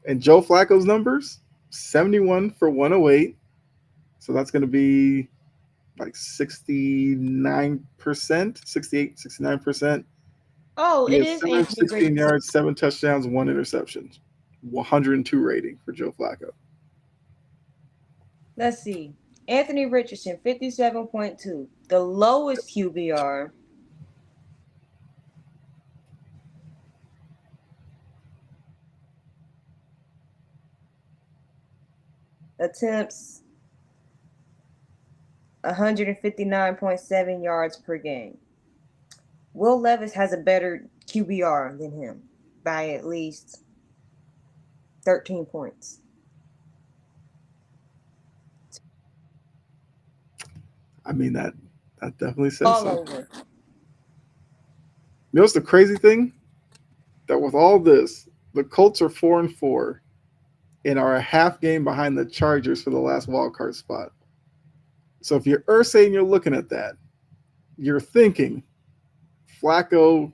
And Joe Flacco's numbers 71 for 108. So that's going to be like 69%, 68, 69%.
Oh,
He
it
has
is Anthony
716
Richardson.
yards, 7 touchdowns, 1 interception. 102 rating for Joe Flacco.
Let's see. Anthony Richardson, 57.2. The lowest QBR. Attempts 159.7 yards per game. Will Levis has a better QBR than him by at least 13 points.
I mean, that definitely says
All
something.
over.
You know what's the crazy thing? That with all this, the Colts are 4-4 and are a half game behind the Chargers for the last wild card spot. So if you're Ursay and you're looking at that, you're thinking Flacco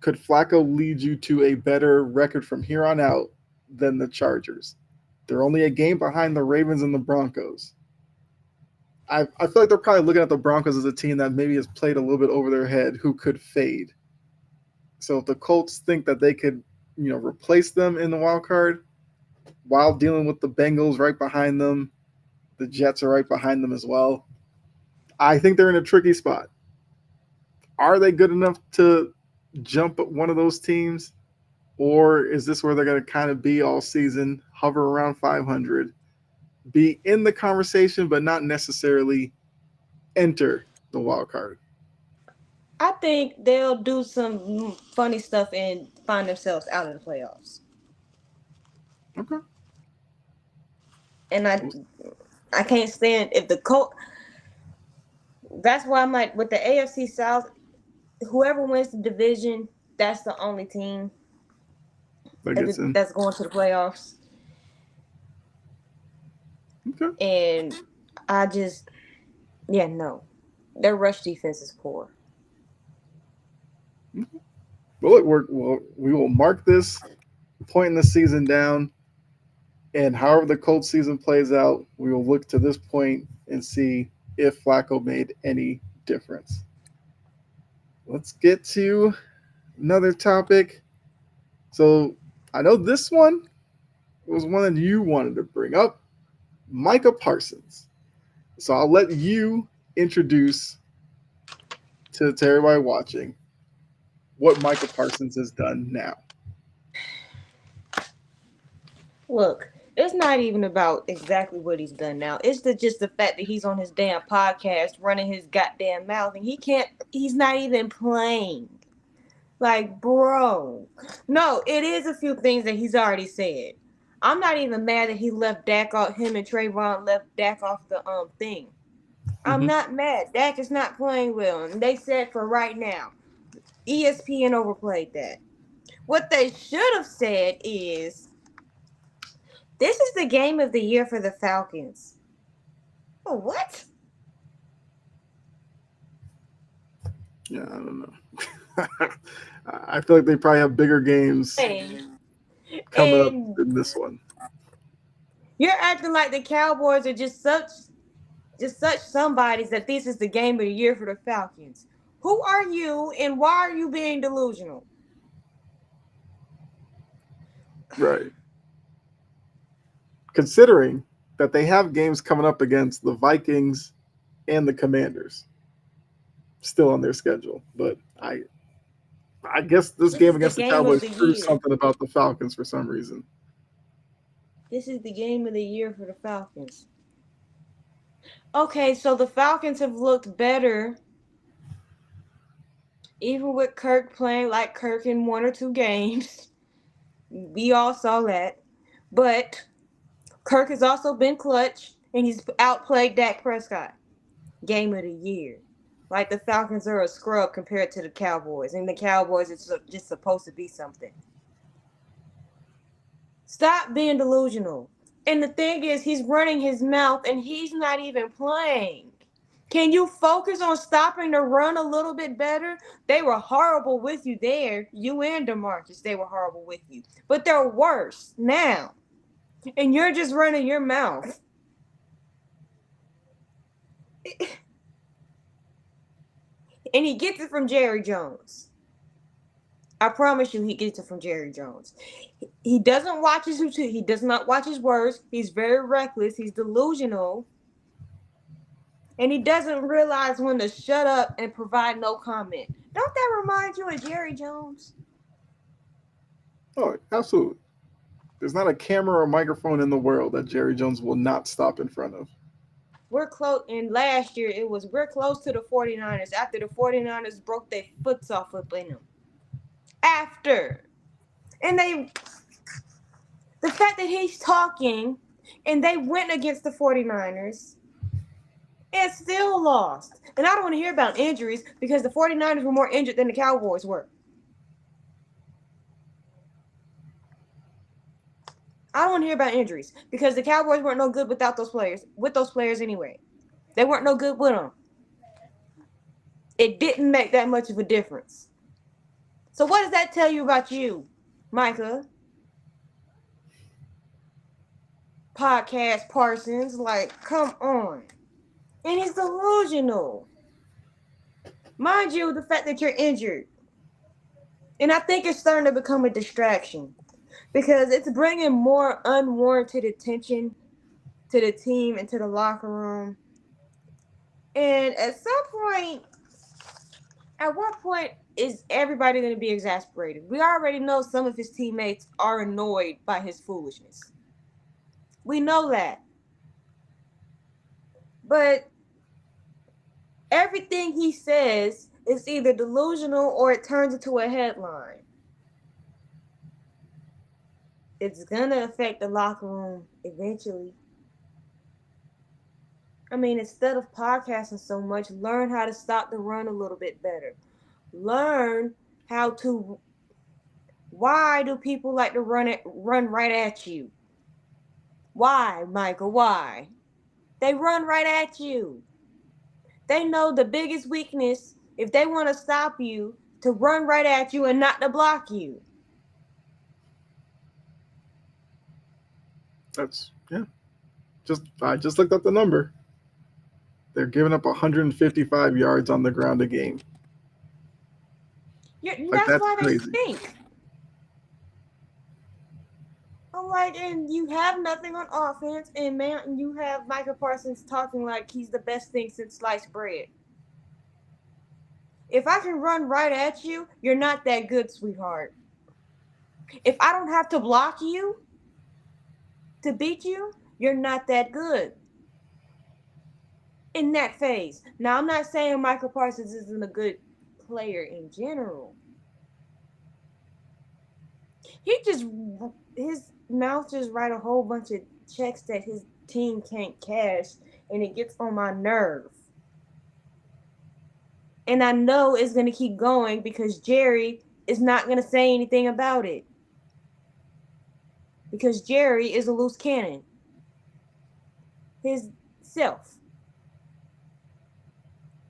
could Flacco lead you to a better record from here on out than the Chargers? They're only a game behind the Ravens and the Broncos. I feel like they're probably looking at the Broncos as a team that maybe has played a little bit over their head who could fade. So if the Colts think that they could, replace them in the wild card while dealing with the Bengals right behind them, the Jets are right behind them as well. I think they're in a tricky spot. Are they good enough to jump at one of those teams? Or is this where they're going to kind of be all season, hover around 500, be in the conversation, but not necessarily enter the wild card?
I think they'll do some funny stuff and find themselves out of the playoffs.
Okay.
And I can't stand if the Colt. That's why I'm like with the AFC South, whoever wins the division, that's the only team
That gets in.
that's going to the playoffs.
Okay.
And I just, yeah, no, their rush defense is poor.
Well, look, we will mark this point in the season down, and however the Colts season plays out, we will look to this point and see if Flacco made any difference. Let's get to another topic. So I know this one was one that you wanted to bring up, Micah Parsons. So I'll let you introduce to everybody watching what Micah Parsons has done now.
Look, it's not even about exactly what he's done now. It's just the fact that he's on his damn podcast running his goddamn mouth and he's not even playing. Like, bro. No, it is a few things that he's already said. I'm not even mad that he left Dak off, him and Trayvon left Dak off the thing. I'm
Mm-hmm.
not mad. Dak is not playing well. And they said for right now, ESPN overplayed that. What they should have said is, this is the game of the year for the Falcons. Oh, what?
Yeah, I don't know. I feel like they probably have bigger games coming up
And
than this one.
you're acting like the Cowboys are just such somebodies that this is the game of the year for the Falcons. Who are you and why are you being delusional?
Right. Considering that they have games coming up against the Vikings and the Commanders still on their schedule. But I guess this
This
game
is the
against the
game of
Cowboys
the
proves
year.
something about the Falcons for some reason.
This is the game of the year for the Falcons. Okay, so the Falcons have looked better, even with Kirk playing like Kirk in one or two games. We all saw that. But Kirk has also been clutch, and he's outplayed Dak Prescott. Game of the year. Like the Falcons are a scrub compared to the Cowboys, and the Cowboys are just supposed to be something. Stop being delusional. And the thing is, he's running his mouth, and he's not even playing. Can you focus on stopping the run a little bit better? They were horrible with you there. You and DeMarcus, they were horrible with you. But they're worse now. And you're just running your mouth. And he gets it from Jerry Jones. I promise you, he gets it from Jerry Jones. He doesn't watch his he does not watch his words. He's very reckless. He's delusional, and he doesn't realize when to shut up and provide no comment. Don't that remind you of Jerry Jones?
Oh, absolutely. There's not a camera or microphone in the world that Jerry Jones will not stop in front of.
We're close. And last year it was we're close to the 49ers after the 49ers broke their foots off up in them. After, and the fact that he's talking, and they went against the 49ers. And still lost. And I don't want to hear about injuries because the 49ers were more injured than the Cowboys were. I don't want to hear about injuries because the Cowboys weren't no good without those players anyway. They weren't no good with them. It didn't make that much of a difference. So what does that tell you about you, Micah? Podcast Parsons, like, come on. And he's delusional. Mind you, the fact that you're injured. And I think it's starting to become a distraction because it's bringing more unwarranted attention to the team and to the locker room. And at what point is everybody going to be exasperated? We already know some of his teammates are annoyed by his foolishness. We know that. But everything he says is either delusional or it turns into a headline. It's going to affect the locker room eventually. I mean, instead of podcasting so much, learn how to stop the run a little bit better. Learn how to. Why do people like to run right at you? Why, Michael? Why? They run right at you. They know the biggest weakness if they want to stop you to run right at you and not to block you.
That's yeah. I just looked up the number. They're giving up 155 yards on the ground a game. Like
That's
that's
why they
crazy.
stink. I'm like, and you have nothing on offense, and man, you have Michael Parsons talking like he's the best thing since sliced bread. If I can run right at you, you're not that good, sweetheart. If I don't have to block you to beat you, you're not that good in that phase. Now, I'm not saying Michael Parsons isn't a good player in general. He just, his mouth just write a whole bunch of checks that his team can't cash, and it gets on my nerve. And I know it's going to keep going because Jerry is not going to say anything about it. Because Jerry is a loose cannon. His self.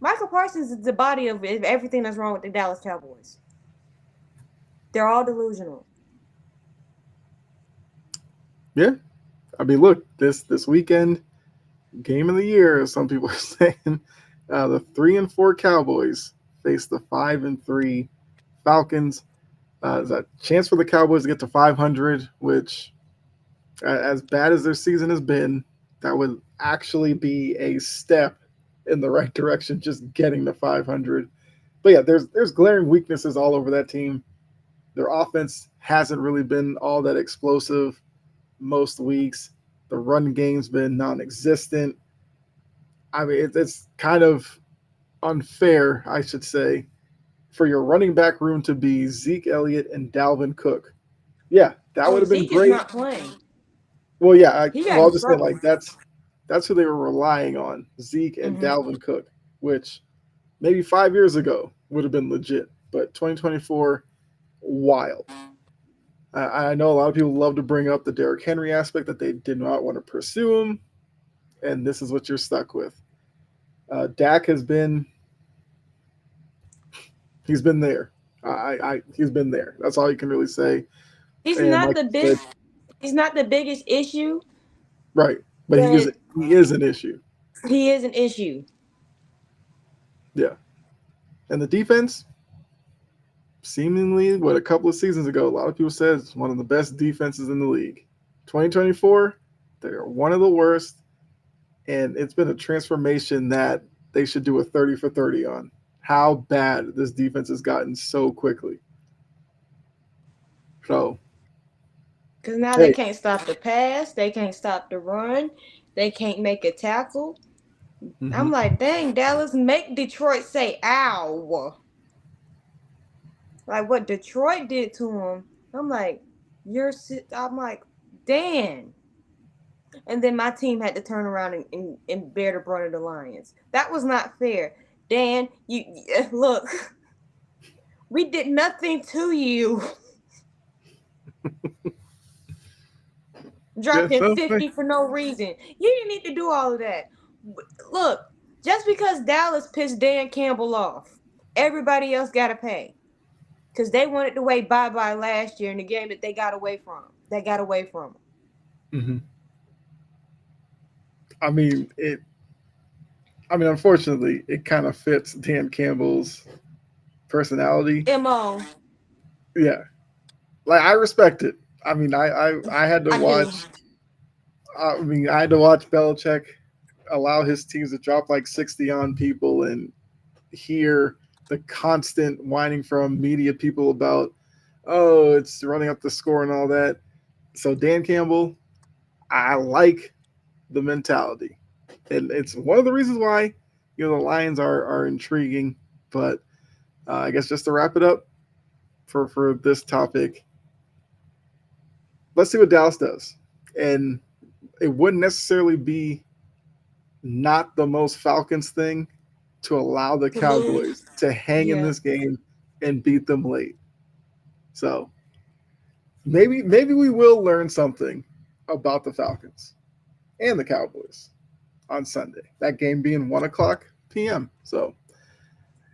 Michael Parsons is the body of everything that's wrong with the Dallas Cowboys. They're all delusional.
Yeah, I mean, look, this weekend, game of the year, as some people are saying, the 3-4 Cowboys face the 5-3 Falcons. There's a chance for the Cowboys to get to 500, which, as bad as their season has been, that would actually be a step in the right direction, just getting to 500. But yeah, there's glaring weaknesses all over that team. Their offense hasn't really been all that explosive most weeks. The run game's been non-existent. I mean, it's kind of unfair, I should say, for your running back room to be Zeke Elliott and Dalvin Cook. Yeah, that would
Oh,
have been
Zeke is
great.
not playing.
Well, yeah,
He got
well,
in
I'll just say
trouble.
like that's who they were relying on, Zeke and
Mm-hmm.
Dalvin Cook, which maybe 5 years ago would have been legit, but 2024, wild. I know a lot of people love to bring up the Derrick Henry aspect that they did not want to pursue him, and this is what you're stuck with. Dak has been he's been there. He's been there. That's all you can really say.
He's
And
not
like
the
you said,
big. He's not the biggest issue,
right, but
but
he is an issue.
he is an issue.
Yeah, and the defense, seemingly what a couple of seasons ago, a lot of people said it's one of the best defenses in the league. 2024, they are one of the worst, and it's been a transformation that they should do a 30 for 30 on. How bad this defense has gotten so quickly. So,
Because now they
hey,
can't stop the pass. They can't stop the run. They can't make a tackle. I'm
mm-hmm.
like, dang, Dallas, make Detroit say ow. Like what Detroit did to him. I'm like, I'm like, damn. And then my team had to turn around and bear the brunt of the Lions. That was not fair. Dan, look, we did nothing to you.
Yeah,
Dropping
so, hey,
50 for no reason. You didn't need to do all of that. Look, just because Dallas pissed Dan Campbell off, everybody else got to pay. Because they wanted to wait bye-bye last year in the game that they got away from. They got away from
mm-hmm. I mean, unfortunately, it kind of fits Dan Campbell's personality.
them. MO.
Yeah, like I respect it. I mean, I had to
I do.
watch. I mean, I had to watch Belichick allow his teams to drop like 60 on people and hear the constant whining from media people about, oh, it's running up the score and all that. So Dan Campbell, I like the mentality, and it's one of the reasons why the Lions are intriguing. But I guess just to wrap it up for this topic, let's see what Dallas does, and it wouldn't necessarily be not the most Falcons thing to allow the
To lose.
Cowboys to hang in
Yeah.
this game and beat them late. So maybe we will learn something about the Falcons and the Cowboys on Sunday. That game being 1 o'clock p.m. So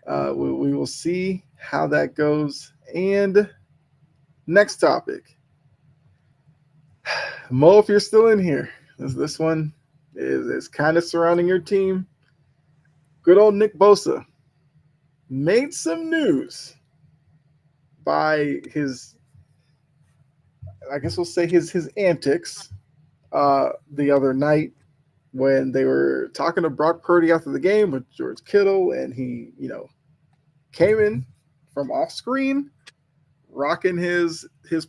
we will see how that goes. And next topic, Mo, if you're still in here, this one is kind of surrounding your team. Good old Nick Bosa made some news by his, I guess we'll say his antics the other night when they were talking to Brock Purdy after the game with George Kittle, and he, came in from off screen, rocking his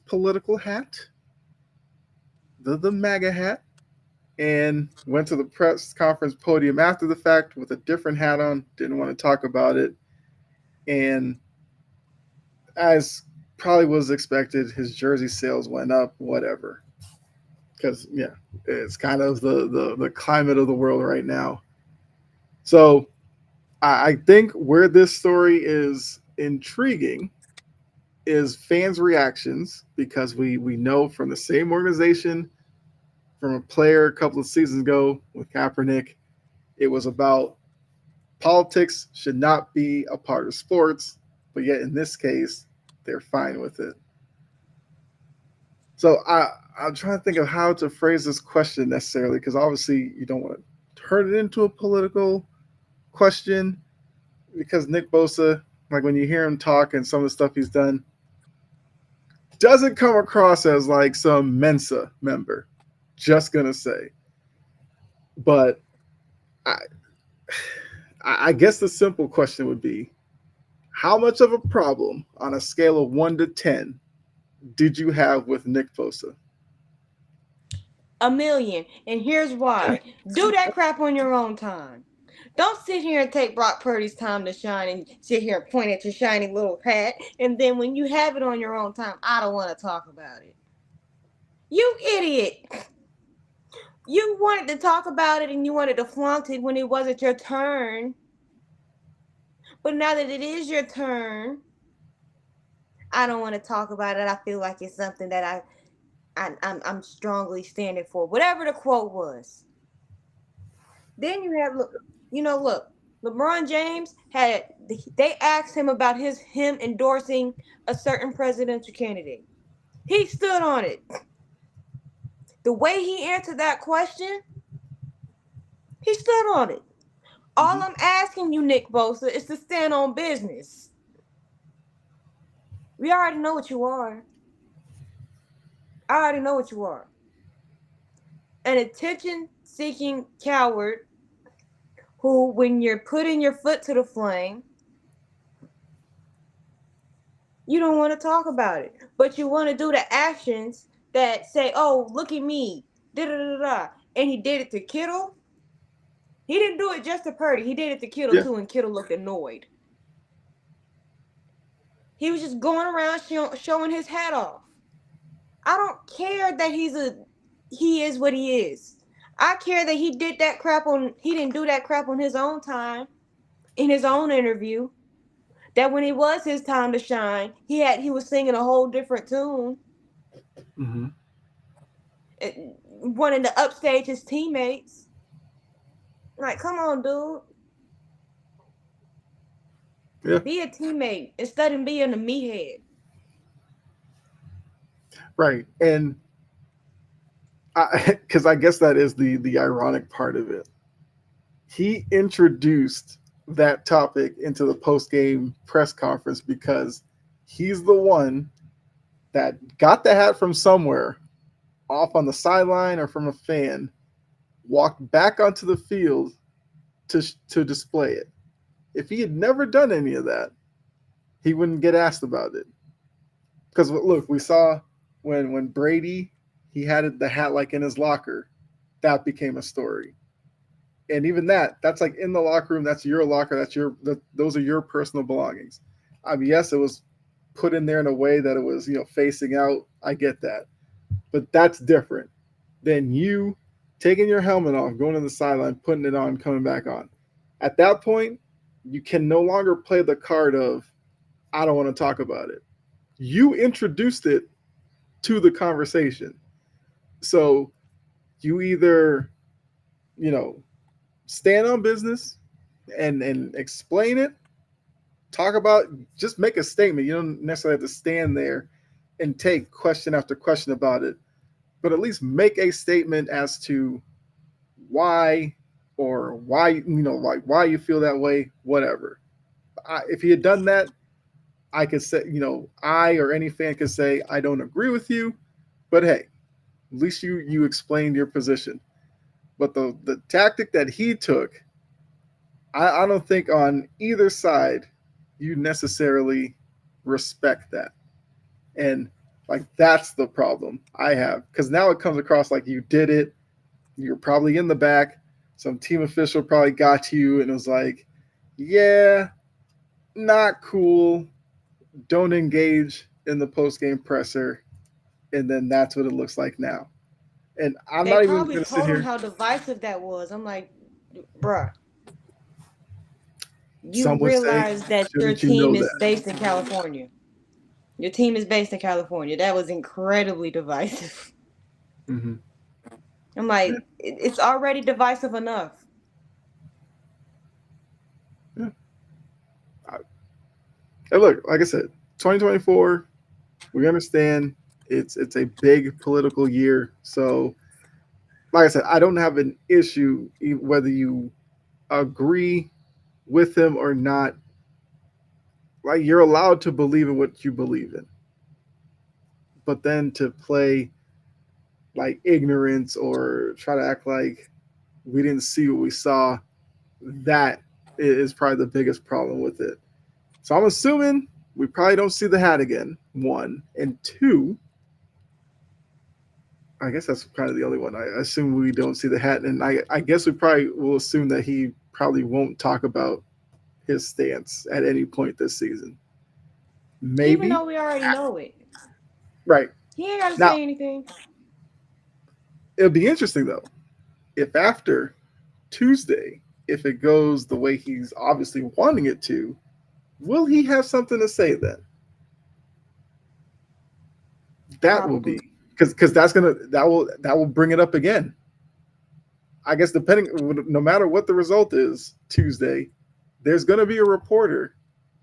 political hat, the MAGA hat, and went to the press conference podium after the fact with a different hat on. Didn't want to talk about it, and as probably was expected, his jersey sales went up. Whatever, because yeah, it's kind of the climate of the world right now. So I think where this story is intriguing is fans' reactions, because we know from the same organization, from a player a couple of seasons ago with Kaepernick, it was about politics should not be a part of sports, but yet in this case, they're fine with it. So I'm trying to think of how to phrase this question necessarily, because obviously you don't want to turn it into a political question, because Nick Bosa, like when you hear him talk and some of the stuff he's done, doesn't come across as like some Mensa member. Just gonna say, but I, I guess the simple question would be, how much of a problem on a scale of 1 to 10 did you have with Nick Bosa?
A million. And here's why. Do that crap on your own time. Don't sit here and take Brock Purdy's time to shine and sit here and point at your shiny little hat. And then when you have it on your own time, I don't want to talk about it. You idiot. You wanted to talk about it and you wanted to flaunt it when it wasn't your turn. But now that it is your turn, I don't want to talk about it. I feel like it's something that I'm strongly standing for. Whatever the quote was. Then you have look, LeBron James had they asked him about him endorsing a certain presidential candidate. He stood on it. The way he answered that question, he stood on it. All
Mm-hmm.
I'm asking you, Nick Bosa, is to stand on business. We already know what you are. I already know what you are. An attention seeking coward who, when you're putting your foot to the flame, you don't want to talk about it. But you want to do the actions that say, oh, look at me. Da da da da. And he did it to Kittle. He didn't do it just to Purdy. He did it to Kittle
Yeah,
too, and Kittle looked annoyed. He was just going around showing his hat off. I don't care that he is what he is. I care that he didn't do that crap on his own time in his own interview. That when it was his time to shine, he was singing a whole different tune,
mm-hmm.
wanting to upstage his teammates. Like, come on, dude.
Yeah,
Be a teammate instead of being a meathead.
right. And because I guess that is the ironic part of it. He introduced that topic into the post game press conference because he's the one that got the hat from somewhere, off on the sideline or from a fan, walked back onto the field to display it. If he had never done any of that, he wouldn't get asked about it. Because look, we saw when Brady, he had the hat like in his locker, that became a story. And even that's like in the locker room. That's your locker. Those are your personal belongings. I mean, yes, it was put in there in a way that it was facing out. I get that, but that's different than you taking your helmet off, going to the sideline, putting it on, coming back on. At that point, you can no longer play the card of, I don't want to talk about it. You introduced it to the conversation. So you either, you know, stand on business and explain it, talk about, just make a statement. You don't necessarily have to stand there and take question after question about it, but at least make a statement as to why, or why, like why you feel that way, whatever. If he had done that, I could say, I or any fan could say, I don't agree with you, but hey, at least you explained your position. But the tactic that he took, I don't think on either side you necessarily respect that. And like that's the problem I have, because now it comes across like you did it. You're probably in the back. Some team official probably got to you and was like, yeah, not cool. Don't engage in the post game presser. And then that's what it looks like now. And I'm
They
not even
probably
going to sit
told him
here.
how divisive that was. I'm like, bruh, you
Some would say,
realize that your
shouldn't you
team
know
is
that?
based in California. Your team is based in California. That was incredibly divisive.
Mm-hmm.
I'm
Yeah,
like, it's already divisive enough.
yeah. And look, like I said, 2024, we understand it's a big political year. So, like I said, I don't have an issue whether you agree with him or not. Like you're allowed to believe in what you believe in, but then to play like ignorance or try to act like we didn't see what we saw, that is probably the biggest problem with it. So I'm assuming we probably don't see the hat again. One and two, I guess that's kind of the only one. I assume we don't see the hat, and I guess we probably will assume that he probably won't talk about his stance at any point this season.
Even
Maybe.
though we already know it.
Right.
He ain't got to
Now,
say anything.
it'll be interesting though if after Tuesday, if it goes the way he's obviously wanting it to, will he have something to say then? That will
Probably.
be, because that will bring it up again. I guess depending, no matter what the result is Tuesday, there's going to be a reporter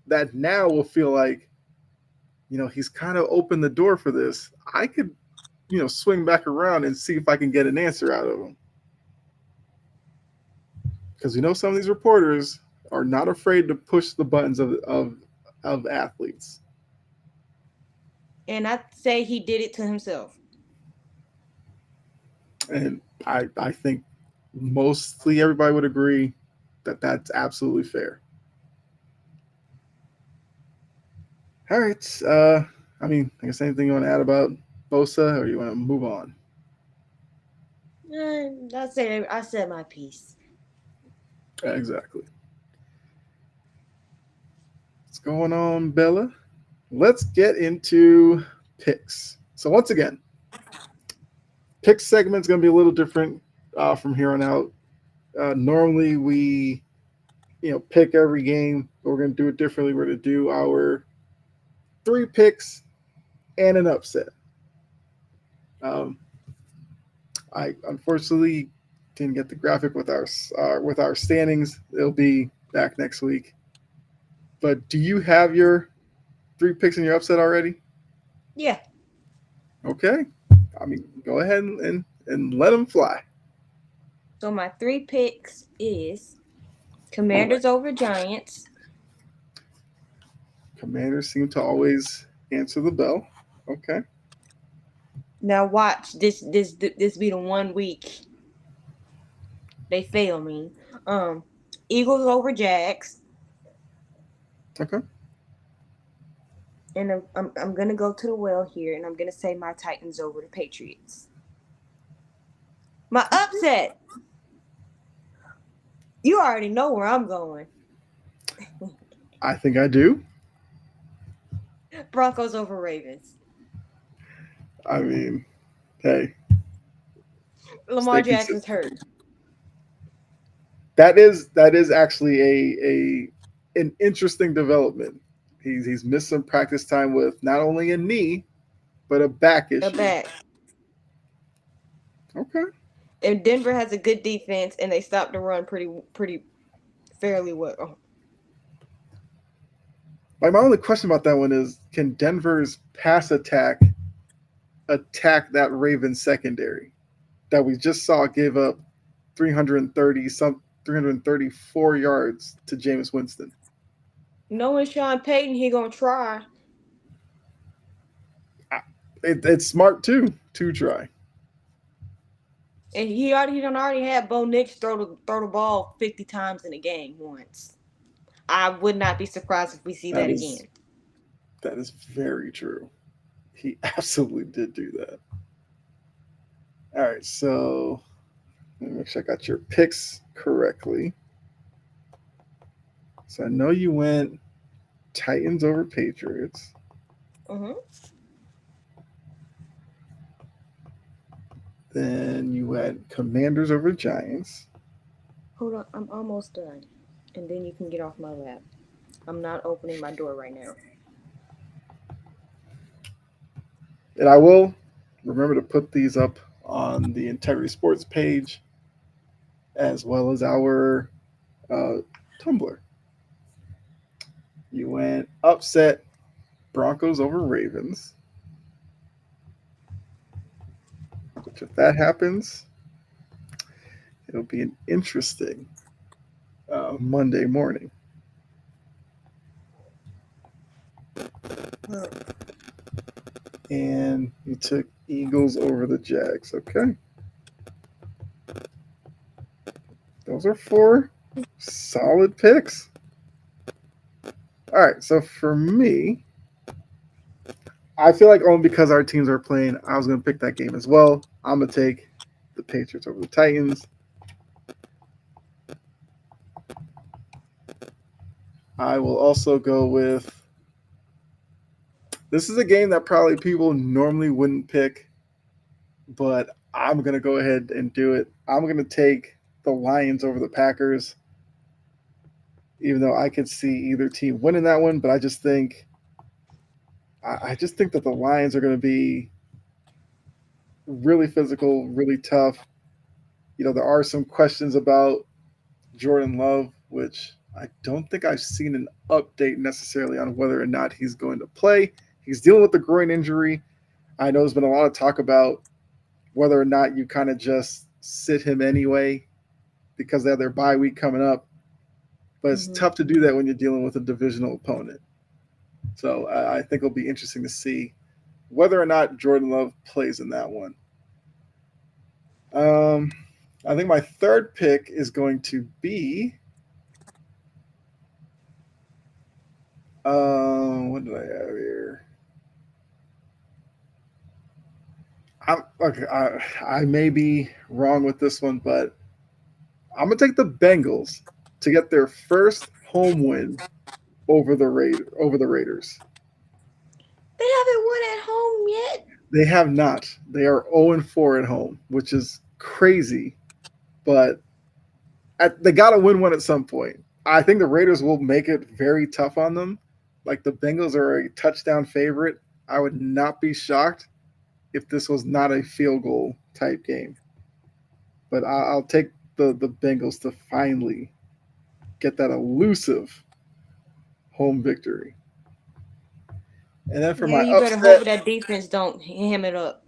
that now will feel like, he's kind of opened the door for this. I could, swing back around and see if I can get an answer out of him. Because some of these reporters are not afraid to push the buttons of athletes.
And I'd say he did it to himself.
And I think mostly everybody would agree that that's absolutely fair. All right. I guess anything you want to add about Bosa, or you want to move on?
I said my piece.
Yeah, exactly. What's going on, Bella? Let's get into picks. So once again, pick segment's going to be a little different from here on out. Normally we, pick every game. But we're going to do it differently. We're going to do our 3 picks and an upset. Um, I unfortunately didn't get the graphic with our standings. It'll be back next week. But do you have your 3 picks and your upset already?
Yeah.
Okay. Go ahead and let them fly.
So my 3 picks is
All right.
Commanders over Giants.
Commanders seem to always answer the bell. Okay.
Now watch this be the 1 week they fail me. Um, Eagles over Jags,
Okay.
and I'm gonna go to the well here, and I'm gonna say my Titans over the Patriots. My upset. You already know where I'm going.
I think I do.
Broncos over Ravens.
I mean, hey,
Lamar
Stay
Jackson's
consistent.
hurt.
That is actually a an interesting development. He's missed some practice time with not only a knee but a back
A
issue.
back.
Okay.
And Denver has a good defense, and they stopped the run pretty fairly well.
Like my only question about that one is, can Denver's pass attack that Ravens secondary that we just saw give up 334 yards to Jameis Winston?
Knowing Sean Payton, he gonna try.
It's smart too to try.
And he done already had Bo Nix throw the ball 50 times in a game once. I would not be surprised if we see
That
that
is
again.
that is very true. He absolutely did do that. All right, so let me make sure I got your picks correctly. So I know you went Titans over Patriots.
Mm-hmm.
Then you went Commanders over Giants.
Hold on, I'm almost done. And then you can get off my lap. I'm not opening my door right now.
And I will remember to put these up on the Integrity Sports page as well as our uh, Tumblr. You went upset Broncos over Ravens, which if that happens, it'll be an interesting Monday morning. And you took Eagles over the Jags. Okay. Those are four solid picks. All right. So for me, I feel like only because our teams are playing, I was going to pick that game as well. I'm going to take the Patriots over the Titans. I will also go with this is a game that probably people normally wouldn't pick, but I'm going to go ahead and do it. I'm going to take the Lions over the Packers, even though I could see either team winning that one. But I just think that the Lions are going to be really physical, really tough. There are some questions about Jordan Love, which I don't think I've seen an update necessarily on whether or not he's going to play. He's dealing with a groin injury. I know there's been a lot of talk about whether or not you kind of just sit him anyway because they have their bye week coming up. But it's
Mm-hmm.
tough to do that when you're dealing with a divisional opponent. So I think it'll be interesting to see whether or not Jordan Love plays in that one. Um, I think my third pick is going to be. What did I have here? Okay. I may be wrong with this one, but I'm gonna take the Bengals to get their first home win over the Raiders.
They haven't won at home yet.
They have not. They are 0-4 at home, which is crazy, but they got to win one at some point. I think the Raiders will make it very tough on them. Like the Bengals are a touchdown favorite. I would not be shocked if this was not a field goal type game. But I'll take the Bengals to finally get that elusive home victory. And then for
Yeah,
my
you better hope
upset,
that defense don't ham it up.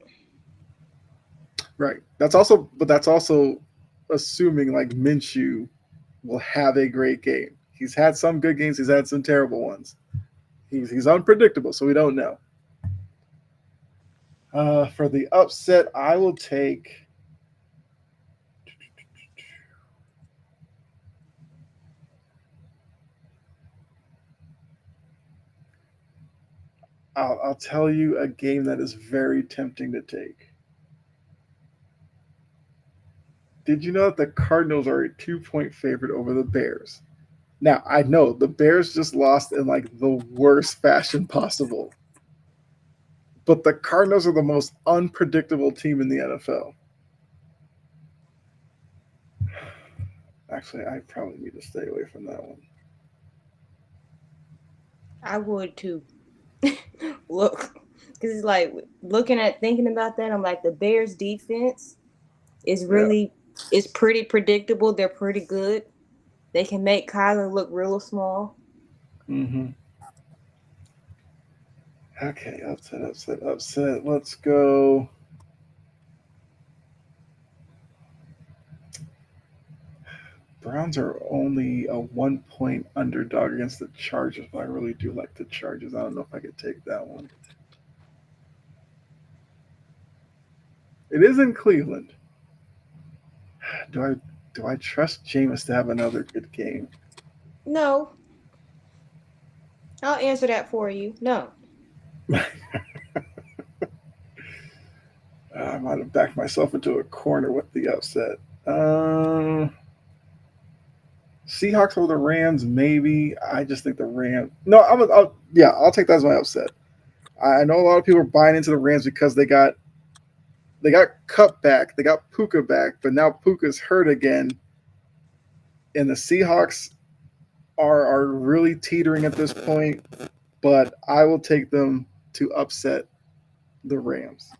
right? But that's also assuming like Minshew will have a great game. He's had some good games. He's had some terrible ones. He's unpredictable, so we don't know. For the upset, I will take. I'll tell you a game that is very tempting to take. Did you know that the Cardinals are a 2-point favorite over the Bears? Now, I know the Bears just lost in like the worst fashion possible, but the Cardinals are the most unpredictable team in the NFL. Actually, I probably need to stay away from that one.
I would too. Look, because it's like looking at thinking about that. I'm like the Bears' defense is
Yeah.
really is pretty predictable. They're pretty good. They can make Kyler look real small.
Mm-hmm. Okay, upset, upset, upset. Let's go. Browns are only a 1 point underdog against the Chargers, but I really do like the Chargers. I don't know if I could take that one. It is in Cleveland. Do I trust Jameis to have another good game?
No, I'll answer that for you. No.
I might have backed myself into a corner with the upset. Um, Seahawks over the Rams, maybe. I just think the Rams. No, yeah, I'll take that as my upset. I know a lot of people are buying into the Rams because they got Cup back, they got Puka back, but now Puka's hurt again, and the Seahawks are really teetering at this point. But I will take them to upset the Rams.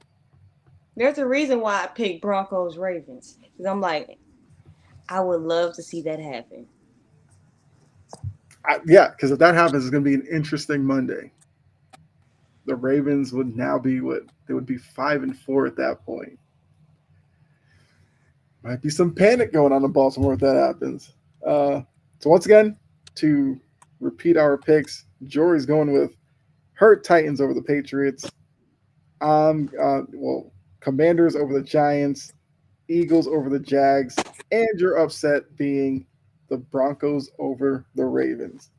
There's a reason why I picked Broncos Ravens. Because I'm like, I would love to see that happen.
Yeah, because if that happens, it's going to be an interesting Monday. The Ravens would now be what they would be 5-4 at that point. Might be some panic going on in Baltimore if that happens. So once again, to repeat our picks, Jory's going with her Titans over the Patriots. Well, Commanders over the Giants, Eagles over the Jags, and your upset being the Broncos over the Ravens.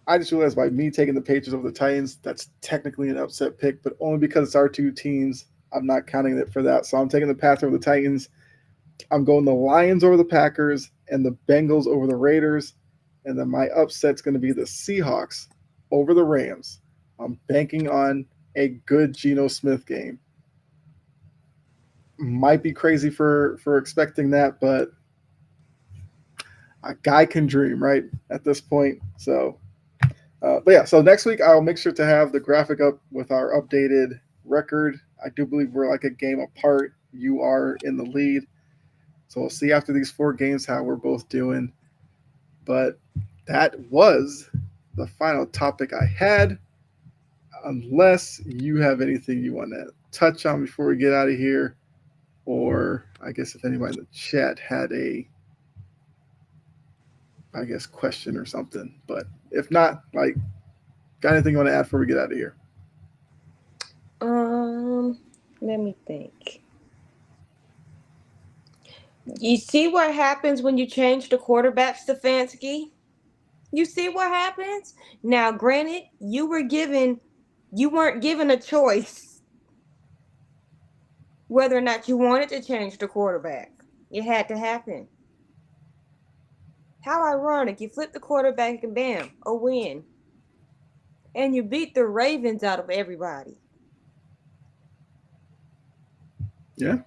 I just realized by me taking the Patriots over the Titans, that's technically an upset pick, but only because it's our two teams. I'm not counting it for that. So I'm taking the Pats over the Titans. I'm going the Lions over the Packers and the Bengals over the Raiders. And then my upset's going to be the Seahawks over the Rams. I'm banking on a good Geno Smith game. Might be crazy for expecting that, but a guy can dream, right? At this point. But yeah, so next week I'll make sure to have the graphic up with our updated record. I do believe we're like a game apart. You are in the lead. So we'll see after these 4 games how we're both doing. But that was the final topic I had. Unless you have anything you want to touch on before we get out of here, or I guess if anybody in the chat had a, I guess, question or something. But if not, like, got anything you want to add before we get out of here?
Um, Let me think. You see what happens when you change the quarterbacks to Stefanski? You see what happens? Now, granted, you weren't given a choice whether or not you wanted to change the quarterback. It had to happen. How ironic. You flip the quarterback and bam, a win. And you beat the Ravens out of everybody.
Yeah.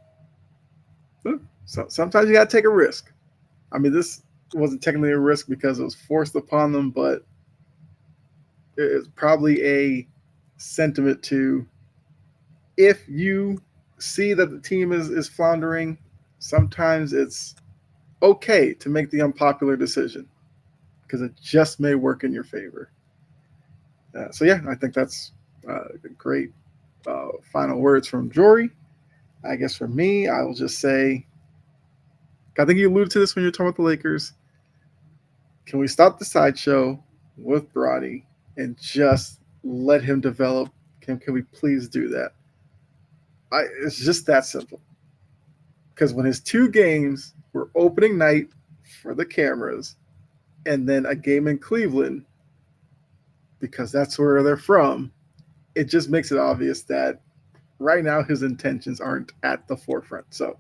So sometimes you got to take a risk. I mean, this wasn't technically a risk because it was forced upon them, but it's probably a sentiment to if you see that the team is floundering, sometimes it's okay to make the unpopular decision because it just may work in your favor. So yeah, I think that's great final words from Jory. I guess for me, I will just say, I think you alluded to this when you were talking about the Lakers. Can we stop the sideshow with Brodny and just let him develop? Can we please do that? It's just that simple. Because when his 2 games were opening night for the cameras, and then a game in Cleveland, because that's where they're from, it just makes it obvious that right now his intentions aren't at the forefront. So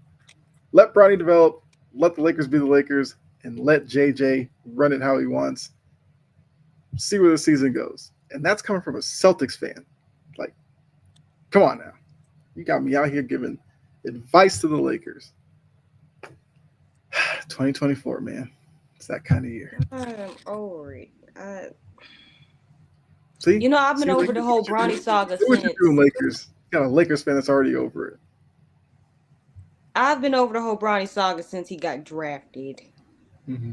let Bronny develop, let the Lakers be the Lakers, and let JJ run it how he wants. See where the season goes. And that's coming from a Celtics fan. Like, come on now. You got me out here giving advice to the Lakers. 2024, man. It's that kind of year.
I'm over it.
See?
I've been
See,
over
Lakers?
the
Look
whole
what you
Bronny
do.
saga
See what you're doing,
since.
Lakers. You got a Lakers fan that's already over it.
I've been over the whole Bronny saga since he got drafted.
Mm-hmm.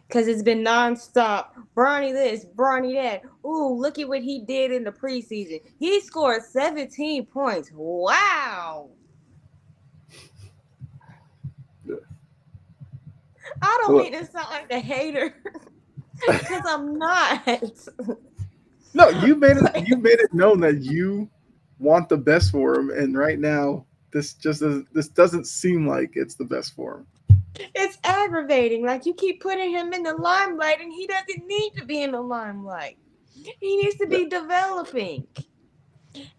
Because it's been nonstop. Bronny this, Bronny that. Ooh, look at what he did in the preseason. He scored 17 points. Wow.
Yeah.
I
So
don't
look,
mean to sound like a hater. Because I'm not.
no, you made it.
But
You made it known that you want the best for him, and right now, this doesn't seem like it's the best for him.
it's aggravating. Like you keep putting him in the limelight and he doesn't need to be in the limelight. He needs to
Yeah.
be developing.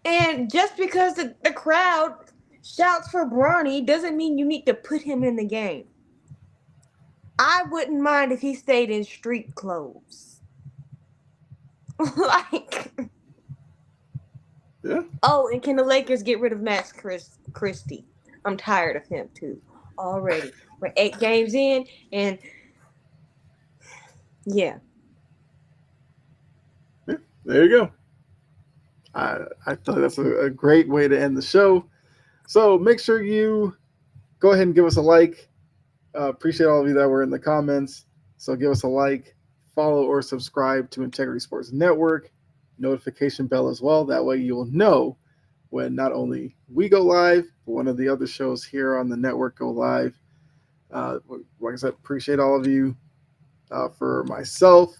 And just because the crowd shouts for Bronny doesn't mean you need to put him in the game. I wouldn't mind if he stayed in street clothes. Like,
Yeah.
oh, and can the Lakers get rid of Christie? I'm tired of him too. Already. We're 8 games in, and yeah.
Yeah. There you go. I thought that's a great way to end the show. So make sure you go ahead and give us a like. Appreciate all of you that were in the comments. So give us a like, follow, or subscribe to Integrity Sports Network. Notification bell as well. That way you'll know when not only we go live, but one of the other shows here on the network go live. Like I said, appreciate all of you. For myself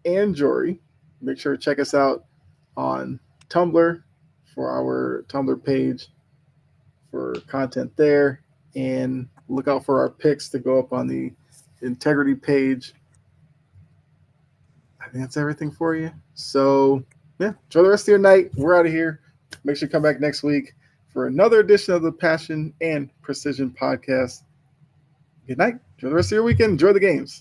and Jory, make sure to check us out on Tumblr for our Tumblr page for content there, and look out for our picks to go up on the integrity page. I think that's everything for you. So, yeah, enjoy the rest of your night. We're out of here. Make sure you come back next week for another edition of the Passion and Precision Podcast. Good night. Enjoy the rest of your weekend. Enjoy the games.